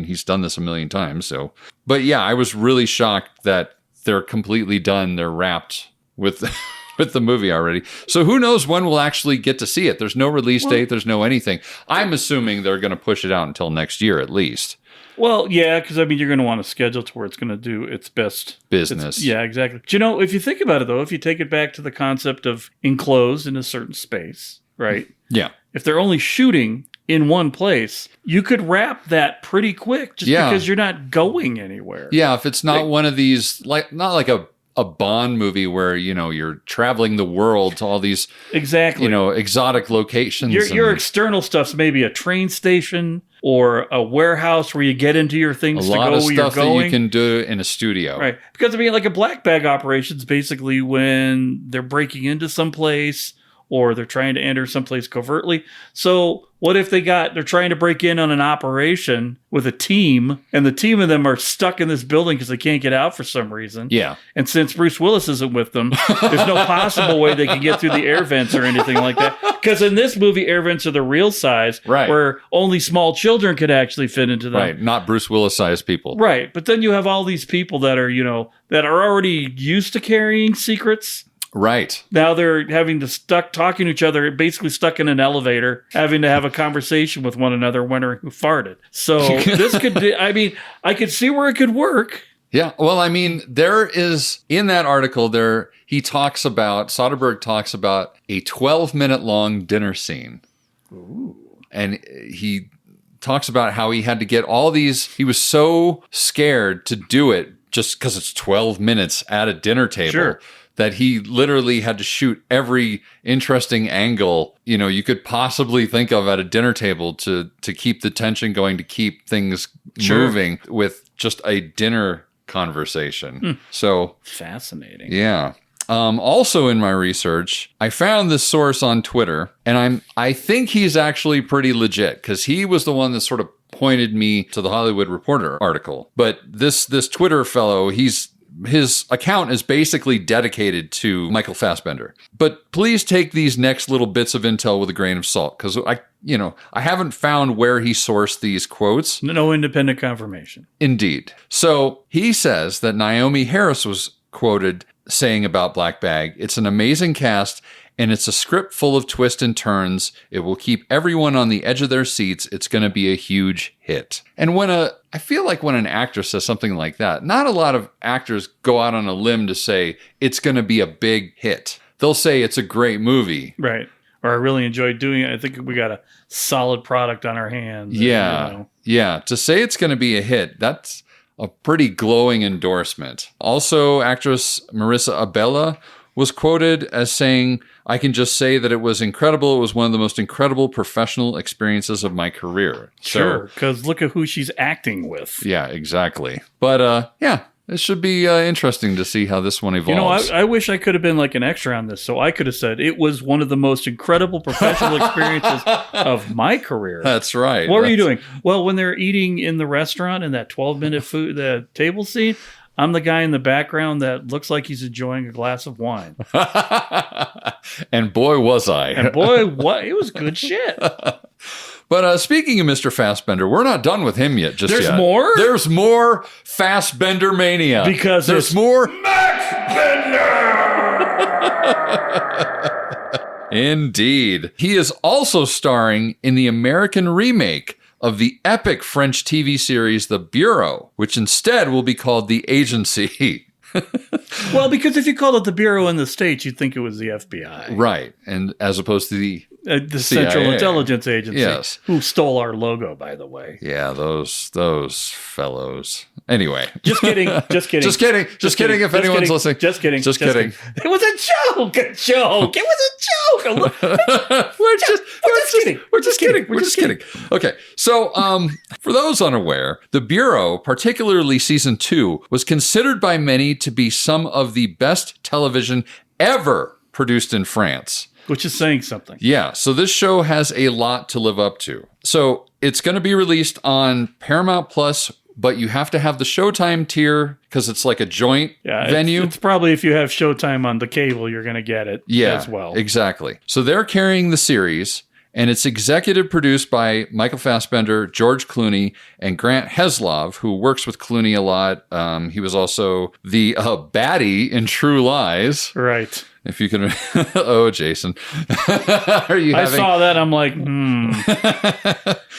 he's done this a million times. So, but yeah, I was really shocked that they're completely done. They're wrapped with the movie already. So who knows when we'll actually get to see it? There's no release date. There's no anything. I'm assuming they're going to push it out until next year at least. Well, yeah, because I mean, you're going to want to schedule to where it's going to do its best business. Yeah, exactly. But if you think about it, though, if you take it back to the concept of enclosed in a certain space, right? Yeah. If they're only shooting in one place, you could wrap that pretty quick just because you're not going anywhere. Yeah, if it's not one of these, not like a Bond movie where, you're traveling the world to all these exotic locations. Your external stuff's maybe a train station or a warehouse where you get into your things to go where you're going. A lot of stuff that you can do in a studio. Right. Because, like a black bag operation is basically when they're breaking into some place or they're trying to enter someplace covertly. So what if they're trying to break in on an operation with a team, and the team of them are stuck in this building because they can't get out for some reason? Yeah. And since Bruce Willis isn't with them, there's no possible way they can get through the air vents or anything like that. Because in this movie, air vents are the real size, right, where only small children could actually fit into them. Right, not Bruce Willis-sized people. Right, but then you have all these people that are, that are already used to carrying secrets. Right. Now they're having to talking to each other, basically stuck in an elevator, having to have a conversation with one another, wondering who farted. So this could, I could see where it could work. Yeah. Well, I mean, there is, in that article there, Soderbergh talks about a 12-minute long dinner scene. Ooh. And he talks about how he had to get all these, he was so scared to do it just because it's 12 minutes at a dinner table. Sure. That he literally had to shoot every interesting angle, you could possibly think of at a dinner table to keep the tension going, to keep things moving with just a dinner conversation. So fascinating. Yeah. Also in my research, I found this source on Twitter, and I think he's actually pretty legit because he was the one that sort of pointed me to the Hollywood Reporter article. But this Twitter fellow, his account is basically dedicated to Michael Fassbender. But please take these next little bits of intel with a grain of salt, because I haven't found where he sourced these quotes. No independent confirmation. Indeed. So he says that Naomi Harris was quoted saying about Black Bag, "It's an amazing cast, and it's a script full of twists and turns. It will keep everyone on the edge of their seats. It's going to be a huge hit." And I feel like when an actor says something like that, not a lot of actors go out on a limb to say it's going to be a big hit. They'll say it's a great movie. Right. Or I really enjoyed doing it. I think we got a solid product on our hands. Yeah. Yeah. To say it's going to be a hit, that's a pretty glowing endorsement. Also, actress Marissa Abella was quoted as saying, "I can just say that it was incredible. It was one of the most incredible professional experiences of my career." Sure, because look at who she's acting with. Yeah, exactly. But it should be interesting to see how this one evolves. I wish I could have been like an extra on this, so I could have said it was one of the most incredible professional experiences of my career. That's right. What were you doing? Well, when they're eating in the restaurant in that 12-minute the table scene, I'm the guy in the background that looks like he's enjoying a glass of wine. And boy, was I. And boy, it was good shit. But speaking of Mr. Fassbender, we're not done with him yet. There's more? There's more Fassbender mania. Because there's more Max Bender! Indeed. He is also starring in the American remake of the epic French TV series The Bureau, which instead will be called The Agency. Well, because if you called it The Bureau in the States, you'd think it was the FBI. Right. And as opposed to the Central Intelligence Agency. Yes. Who stole our logo, by the way. Yeah, those fellows. Anyway. Just kidding. Just kidding. Just kidding. Just kidding if anyone's listening. Just kidding. Just kidding. It was a joke. A joke. It was a joke. We're just kidding. Okay. So, for those unaware, The Bureau, particularly season 2, was considered by many to be some of the best television ever produced in France. Which is saying something. Yeah. So this show has a lot to live up to. So it's going to be released on Paramount Plus, but you have to have the Showtime tier because it's like a joint venue. It's probably if you have Showtime on the cable, you're going to get it as well. Exactly. So they're carrying the series, and it's executive produced by Michael Fassbender, George Clooney, and Grant Heslov, who works with Clooney a lot. He was also the baddie in True Lies. Right. If you can, oh, Jason, I saw that. I'm like,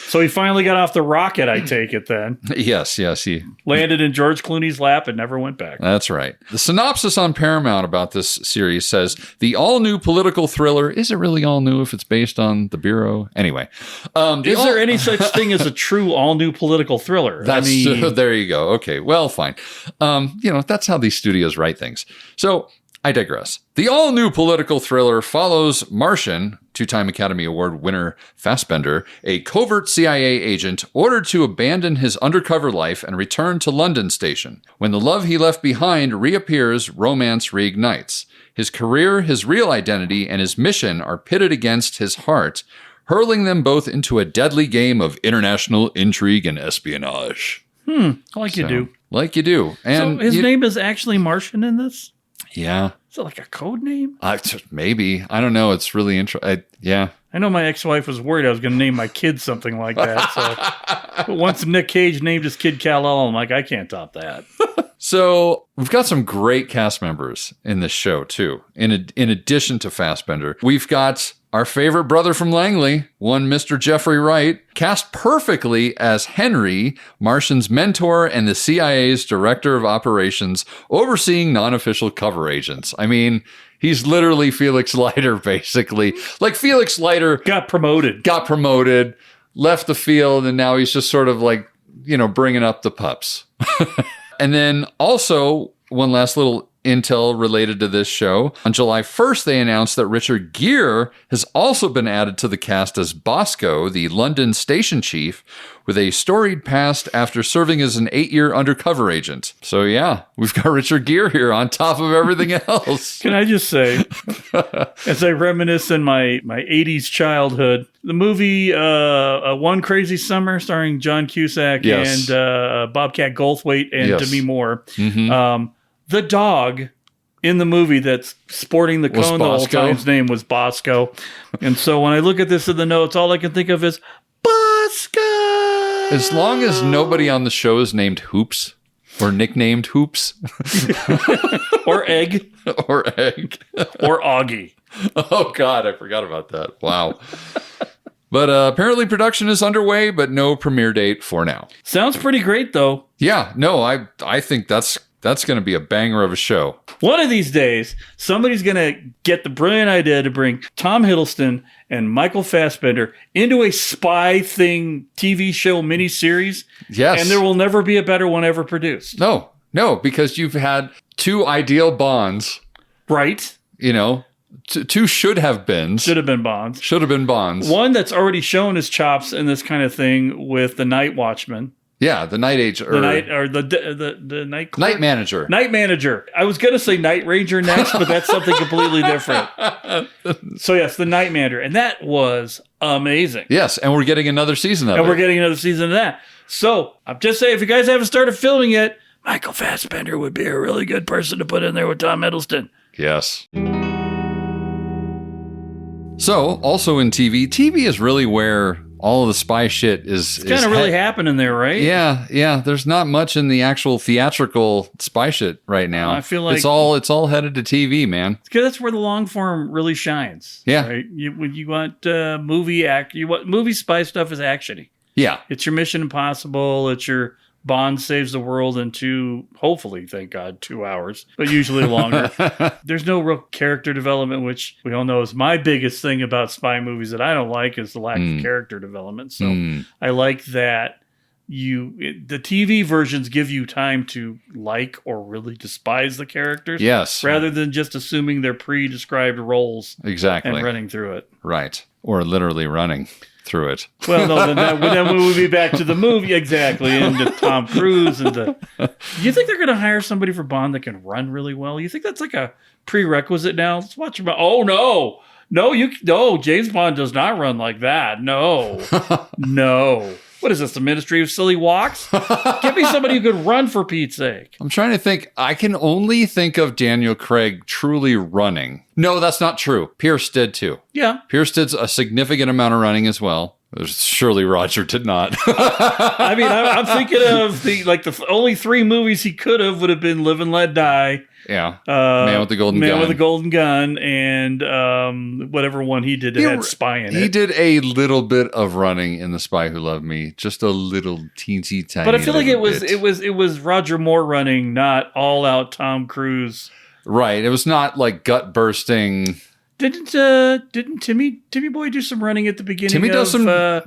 So he finally got off the rocket, I take it then. Yes, he landed in George Clooney's lap and never went back. That's right. The synopsis on Paramount about this series says, the all-new political thriller, is it really all new if it's based on The Bureau? Anyway. Is there any such thing as a true all-new political thriller? There you go. Okay, well, fine. That's how these studios write things. So I digress. The all-new political thriller follows Martian, two-time Academy Award winner Fassbender, a covert CIA agent ordered to abandon his undercover life and return to London Station. When the love he left behind reappears, romance reignites. His career, his real identity, and his mission are pitted against his heart, hurling them both into a deadly game of international intrigue and espionage. Like you do. And so his name is actually Martian in this? Yeah. Is it like a code name? Maybe. I don't know. It's really interesting. Yeah. I know my ex-wife was worried I was going to name my kid something like that. But once Nick Cage named his kid Kal-El, I'm like, I can't top that. So we've got some great cast members in this show, too. In addition to Fassbender, we've got our favorite brother from Langley, one Mr. Jeffrey Wright, cast perfectly as Henry, Martian's mentor and the CIA's director of operations, overseeing non-official cover agents. I mean, he's literally Felix Leiter, basically. Like, Felix Leiter got promoted, left the field, and now he's just sort of like, bringing up the pups. And then also, one last little intel related to this show. On July 1st, they announced that Richard Gere has also been added to the cast as Bosco, the London station chief, with a storied past after serving as an 8-year undercover agent. So yeah, we've got Richard Gere here on top of everything else. Can I just say, as I reminisce in my 80s childhood, the movie One Crazy Summer starring John Cusack Yes. and Bobcat Goldthwait and Yes. Demi Moore. Mm-hmm. The dog in the movie that's sporting the Was cone the whole Bosco? time, his name was Bosco. And so when I look at this in the notes, all I can think of is Bosco. As long as nobody on the show is named Hoops or nicknamed Hoops or Egg or Egg or Augie. Oh, God, I forgot about that. Wow. But apparently production is underway, but no premiere date for now. Sounds pretty great, though. Yeah, no, I think that's going to be a banger of a show. One of these days, somebody's going to get the brilliant idea to bring Tom Hiddleston and Michael Fassbender into a spy thing TV show miniseries. Yes. And there will never be a better one ever produced. No, because you've had two ideal Bonds. Right. Two should have been Bonds. Should have been Bonds. One that's already shown his chops in this kind of thing with the Night Watchman. Yeah, the Night Agent. The Night Clerk? Night Manager. Night Manager. I was going to say Night Ranger next, but that's something completely different. So yes, the Night Manager. And that was amazing. Yes, and we're getting another season of it. And we're getting another season of that. So I'm just saying, if you guys haven't started filming yet, Michael Fassbender would be a really good person to put in there with Tom Hiddleston. Yes. So, also in TV is really where all of the spy shit is kind of really happening there, right? Yeah. There's not much in the actual theatrical spy shit right now. I feel like it's all headed to TV, man. Because that's where the long form really shines. Yeah. Right? When you want movie spy stuff is actiony. Yeah. It's your Mission Impossible. It's your Bond saves the world in hopefully, thank God, 2 hours, but usually longer. There's no real character development, which we all know is my biggest thing about spy movies that I don't like is the lack of character development. So I like that the TV versions give you time to like or really despise the characters. Yes. Rather than just assuming their pre-described roles. Exactly. And running through it. Right. Or literally running through it. Well, no, then we would be back to the movie, exactly, and to Tom Cruise. Do you think they're going to hire somebody for Bond that can run really well? You think that's like a prerequisite now? Let's watch about. Oh no, James Bond does not run like that. No. What is this, the Ministry of Silly Walks? Give me somebody who could run, for Pete's sake. I'm trying to think. I can only think of Daniel Craig truly running. No, that's not true. Pierce did too. Yeah. Pierce did a significant amount of running as well. Surely Roger did not. I mean, I'm thinking of the only 3 movies he could have would have been Live and Let Die. Yeah. Man with the Golden Gun. Man with the Golden Gun, and whatever one he did that had spy in it. He did a little bit of running in The Spy Who Loved Me, just a little teensy tiny. But I feel like it bit. was Roger Moore running, not all out Tom Cruise. Right. It was not like gut bursting. Didn't Timmy Boy do some running at the beginning?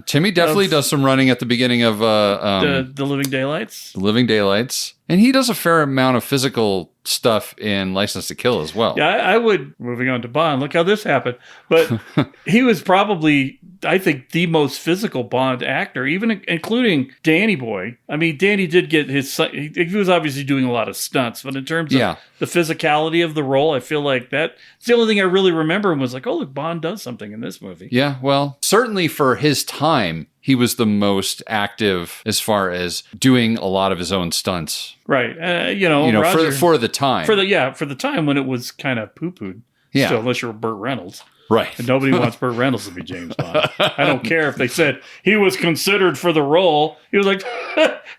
Timmy definitely does some running at the beginning of the Living Daylights. The Living Daylights, and he does a fair amount of physical stuff in License to Kill as well. Yeah, I would. Moving on to Bond. Look how this happened. But he was probably, I think, the most physical Bond actor, even including Danny Boy. I mean, Danny did get he was obviously doing a lot of stunts, but in terms of the physicality of the role, I feel like that's the only thing I really remember and was like, oh, look, Bond does something in this movie. Yeah, well, certainly for his time, he was the most active as far as doing a lot of his own stunts. Right. Roger, for the time. For the time when it was kind of poo-pooed. Yeah. Still, unless you were Burt Reynolds. Right. And nobody wants Burt Reynolds to be James Bond. I don't care if they said he was considered for the role. He was like,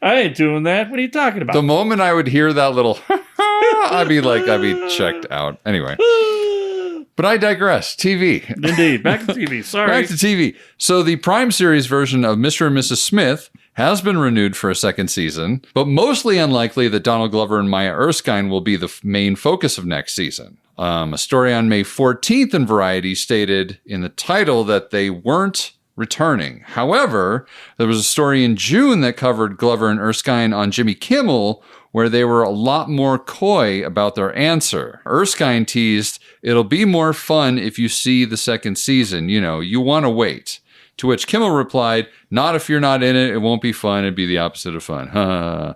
I ain't doing that. What are you talking about? The moment I would hear that little, I'd be checked out. Anyway. But I digress. TV. Indeed. Back to TV. Sorry. Back to TV. So the Prime series version of Mr. and Mrs. Smith has been renewed for a second season, but mostly unlikely that Donald Glover and Maya Erskine will be the main focus of next season. A story on May 14th in Variety stated in the title that they weren't returning. However, there was a story in June that covered Glover and Erskine on Jimmy Kimmel, where they were a lot more coy about their answer. Erskine teased, "It'll be more fun if you see the second season. You know, you want to wait." To which Kimmel replied, "Not if you're not in it. It won't be fun. It'd be the opposite of fun."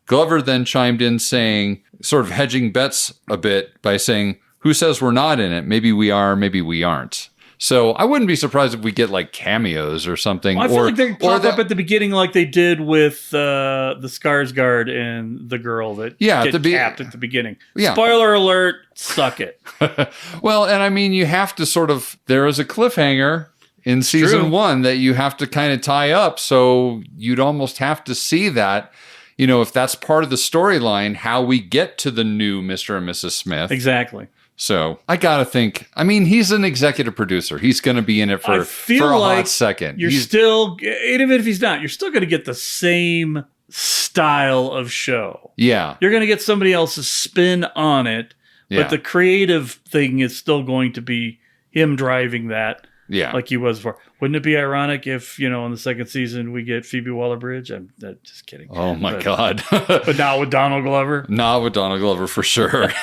Glover then chimed in saying, sort of hedging bets a bit by saying, "Who says we're not in it? Maybe we are, maybe we aren't." So I wouldn't be surprised if we get like cameos or something. Well, I feel like they pop up at the beginning like they did with the Skarsgård and the girl that get capped at the beginning. Yeah. Spoiler alert, suck it. Well, and I mean, you have to sort of, there is a cliffhanger in season 1 that you have to kind of tie up. So you'd almost have to see that, you know, if that's part of the storyline, how we get to the new Mr. and Mrs. Smith. Exactly. So I got to think, I mean, he's an executive producer. He's going to be in it for a hot second. You're still, even if he's not, you're still going to get the same style of show. Yeah. You're going to get somebody else's spin on it, but the creative thing is still going to be him driving that. Yeah. Like he was before. Wouldn't it be ironic if, you know, in the second season we get Phoebe Waller-Bridge? I'm just kidding. Oh, my God. But not with Donald Glover? Not with Donald Glover, for sure.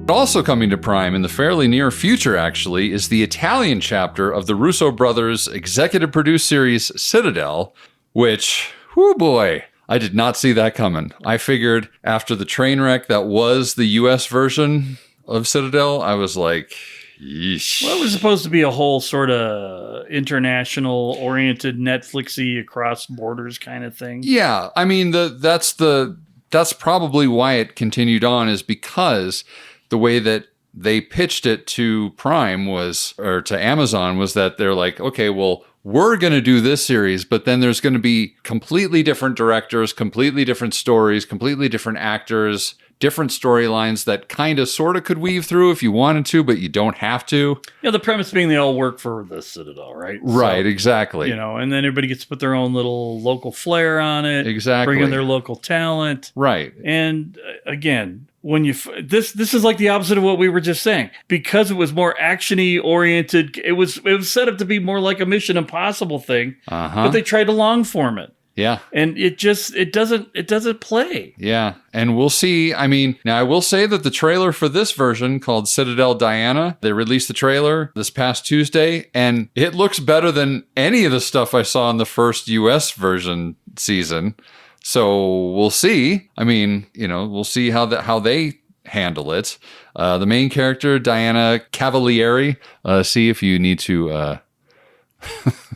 Also coming to Prime in the fairly near future, actually, is the Italian chapter of the Russo brothers' executive-produced series Citadel, which, whoo boy, I did not see that coming. I figured after the train wreck that was the U.S. version of Citadel, I was like, yeesh. Well, it was supposed to be a whole sort of international-oriented, Netflixy across borders kind of thing. Yeah, I mean, that's probably why it continued on, is because the way that they pitched it to Prime or to Amazon was that they're like, okay, well, we're going to do this series, but then there's going to be completely different directors, completely different stories, completely different actors, different storylines that kind of sort of could weave through if you wanted to, but you don't have to. Yeah, the premise being they all work for the Citadel, right? Right, so, exactly. You know, and then everybody gets to put their own little local flair on it. Exactly. Bring in their local talent. Right. And again, when this is like the opposite of what we were just saying, because it was more action-y oriented. It was set up to be more like a Mission Impossible thing, but they tried to long form it. Yeah. And it doesn't play. Yeah. And we'll see. I mean, now I will say that the trailer for this version called Citadel Diana, they released the trailer this past Tuesday, and it looks better than any of the stuff I saw in the first US version season. So we'll see. I mean, you know, we'll see how they handle it. The main character, Diana Cavalieri, see if you need to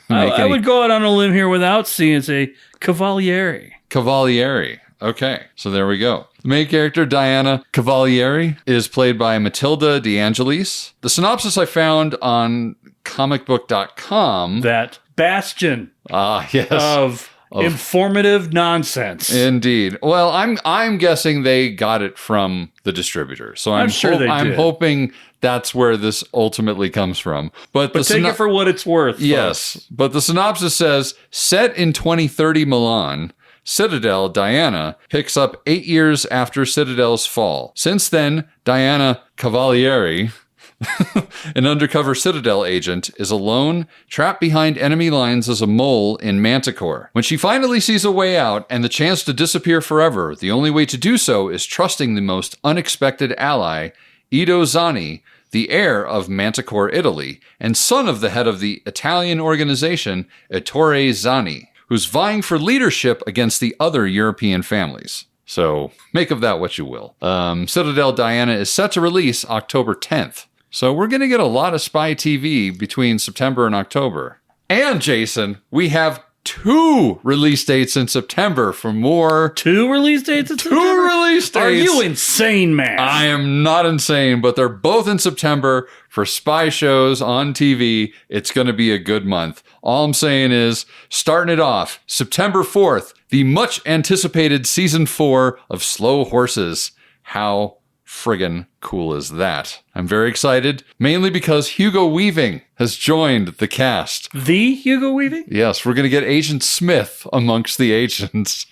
I would go out on a limb here without seeing it say Cavalieri. Cavalieri. Okay, so there we go. The main character, Diana Cavalieri, is played by Matilda De Angelis. The synopsis I found on comicbook.com. That bastion yes. of informative nonsense. Indeed. Well, I'm guessing they got it from the distributor. So I'm sure they did. I'm hoping that's where this ultimately comes from. But take it for what it's worth. Yes. Folks. But the synopsis says, set in 2030 Milan, Citadel, Diana, picks up 8 years after Citadel's fall. Since then, Diana Cavalieri, an undercover Citadel agent, is alone, trapped behind enemy lines as a mole in Manticore. When she finally sees a way out and the chance to disappear forever, the only way to do so is trusting the most unexpected ally, Ido Zani, the heir of Manticore, Italy, and son of the head of the Italian organization, Ettore Zani, who's vying for leadership against the other European families. So make of that what you will. Citadel Diana is set to release October 10th. So we're going to get a lot of spy TV between September and October. And, Jason, we have 2 release dates in September for more. 2 release dates in September? 2 release dates. Are you insane, man? I am not insane, but they're both in September for spy shows on TV. It's going to be a good month. All I'm saying is, starting it off, September 4th, the much anticipated season 4 of Slow Horses. How friggin' cool is that? I'm very excited, mainly because Hugo Weaving has joined the cast. The Hugo Weaving? Yes, we're going to get Agent Smith amongst the agents.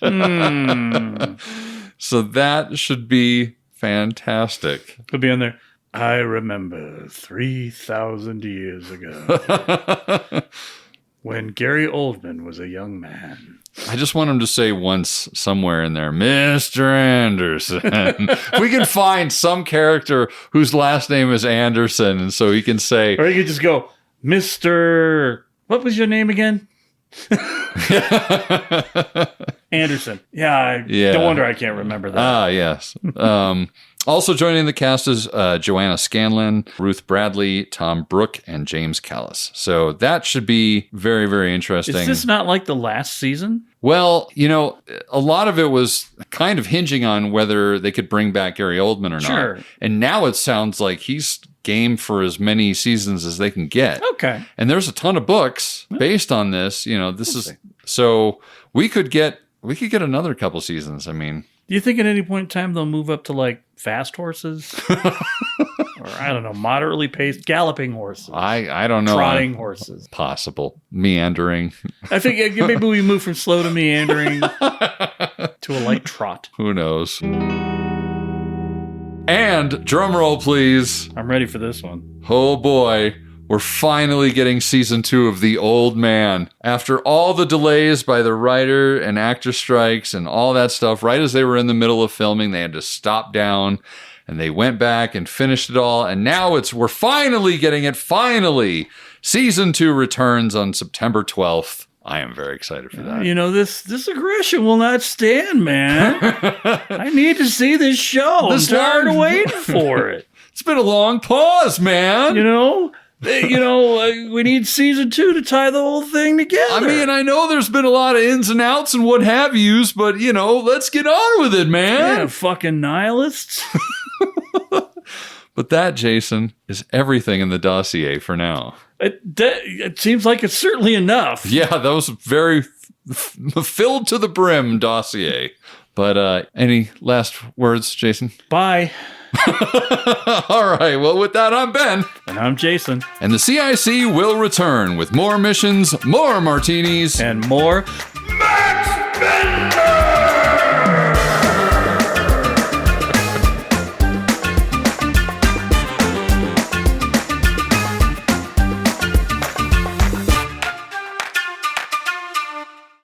So that should be fantastic. He'll be on there. I remember 3,000 years ago when Gary Oldman was a young man. I just want him to say once somewhere in there, Mr. Anderson. We can find some character whose last name is Anderson, and so he can say... Or he could just go, Mr. What was your name again? Anderson. Yeah, no wonder I can't remember that. Ah, yes. Also joining the cast is Joanna Scanlon, Ruth Bradley, Tom Brooke, and James Callis. So that should be very, very interesting. Is this not like the last season? Well, you know, a lot of it was kind of hinging on whether they could bring back Gary Oldman or Sure. not. And now it sounds like he's game for as many seasons as they can get. Okay. And there's a ton of books based on this. You know, this is so we could get another couple seasons. I mean, do you think at any point in time they'll move up to like fast horses? Or I don't know, moderately paced galloping horses. I don't know. Trotting horses. Possible. Meandering. I think maybe we move from slow to meandering to a light trot. Who knows? And drum roll, please. I'm ready for this one. Oh boy. We're finally getting season 2 of The Old Man. After all the delays by the writer and actor strikes and all that stuff, right as they were in the middle of filming, they had to stop down and they went back and finished it all. And now we're finally getting it. Finally. Season 2 returns on September 12th. I am very excited for that. You know, this aggression will not stand, man. I need to see this show. I'm tired of waiting for it. It's been a long pause, man. You know, we need season 2 to tie the whole thing together. I mean, I know there's been a lot of ins and outs and what have yous, but, you know, let's get on with it, man. Yeah, fucking nihilists. But that, Jason, is everything in the dossier for now. It seems like it's certainly enough. Yeah, that was very filled to the brim dossier. But any last words, Jason? Bye. All right, well, with that, I'm Ben. And I'm Jason. And the CIC will return with more missions, more martinis, and more Max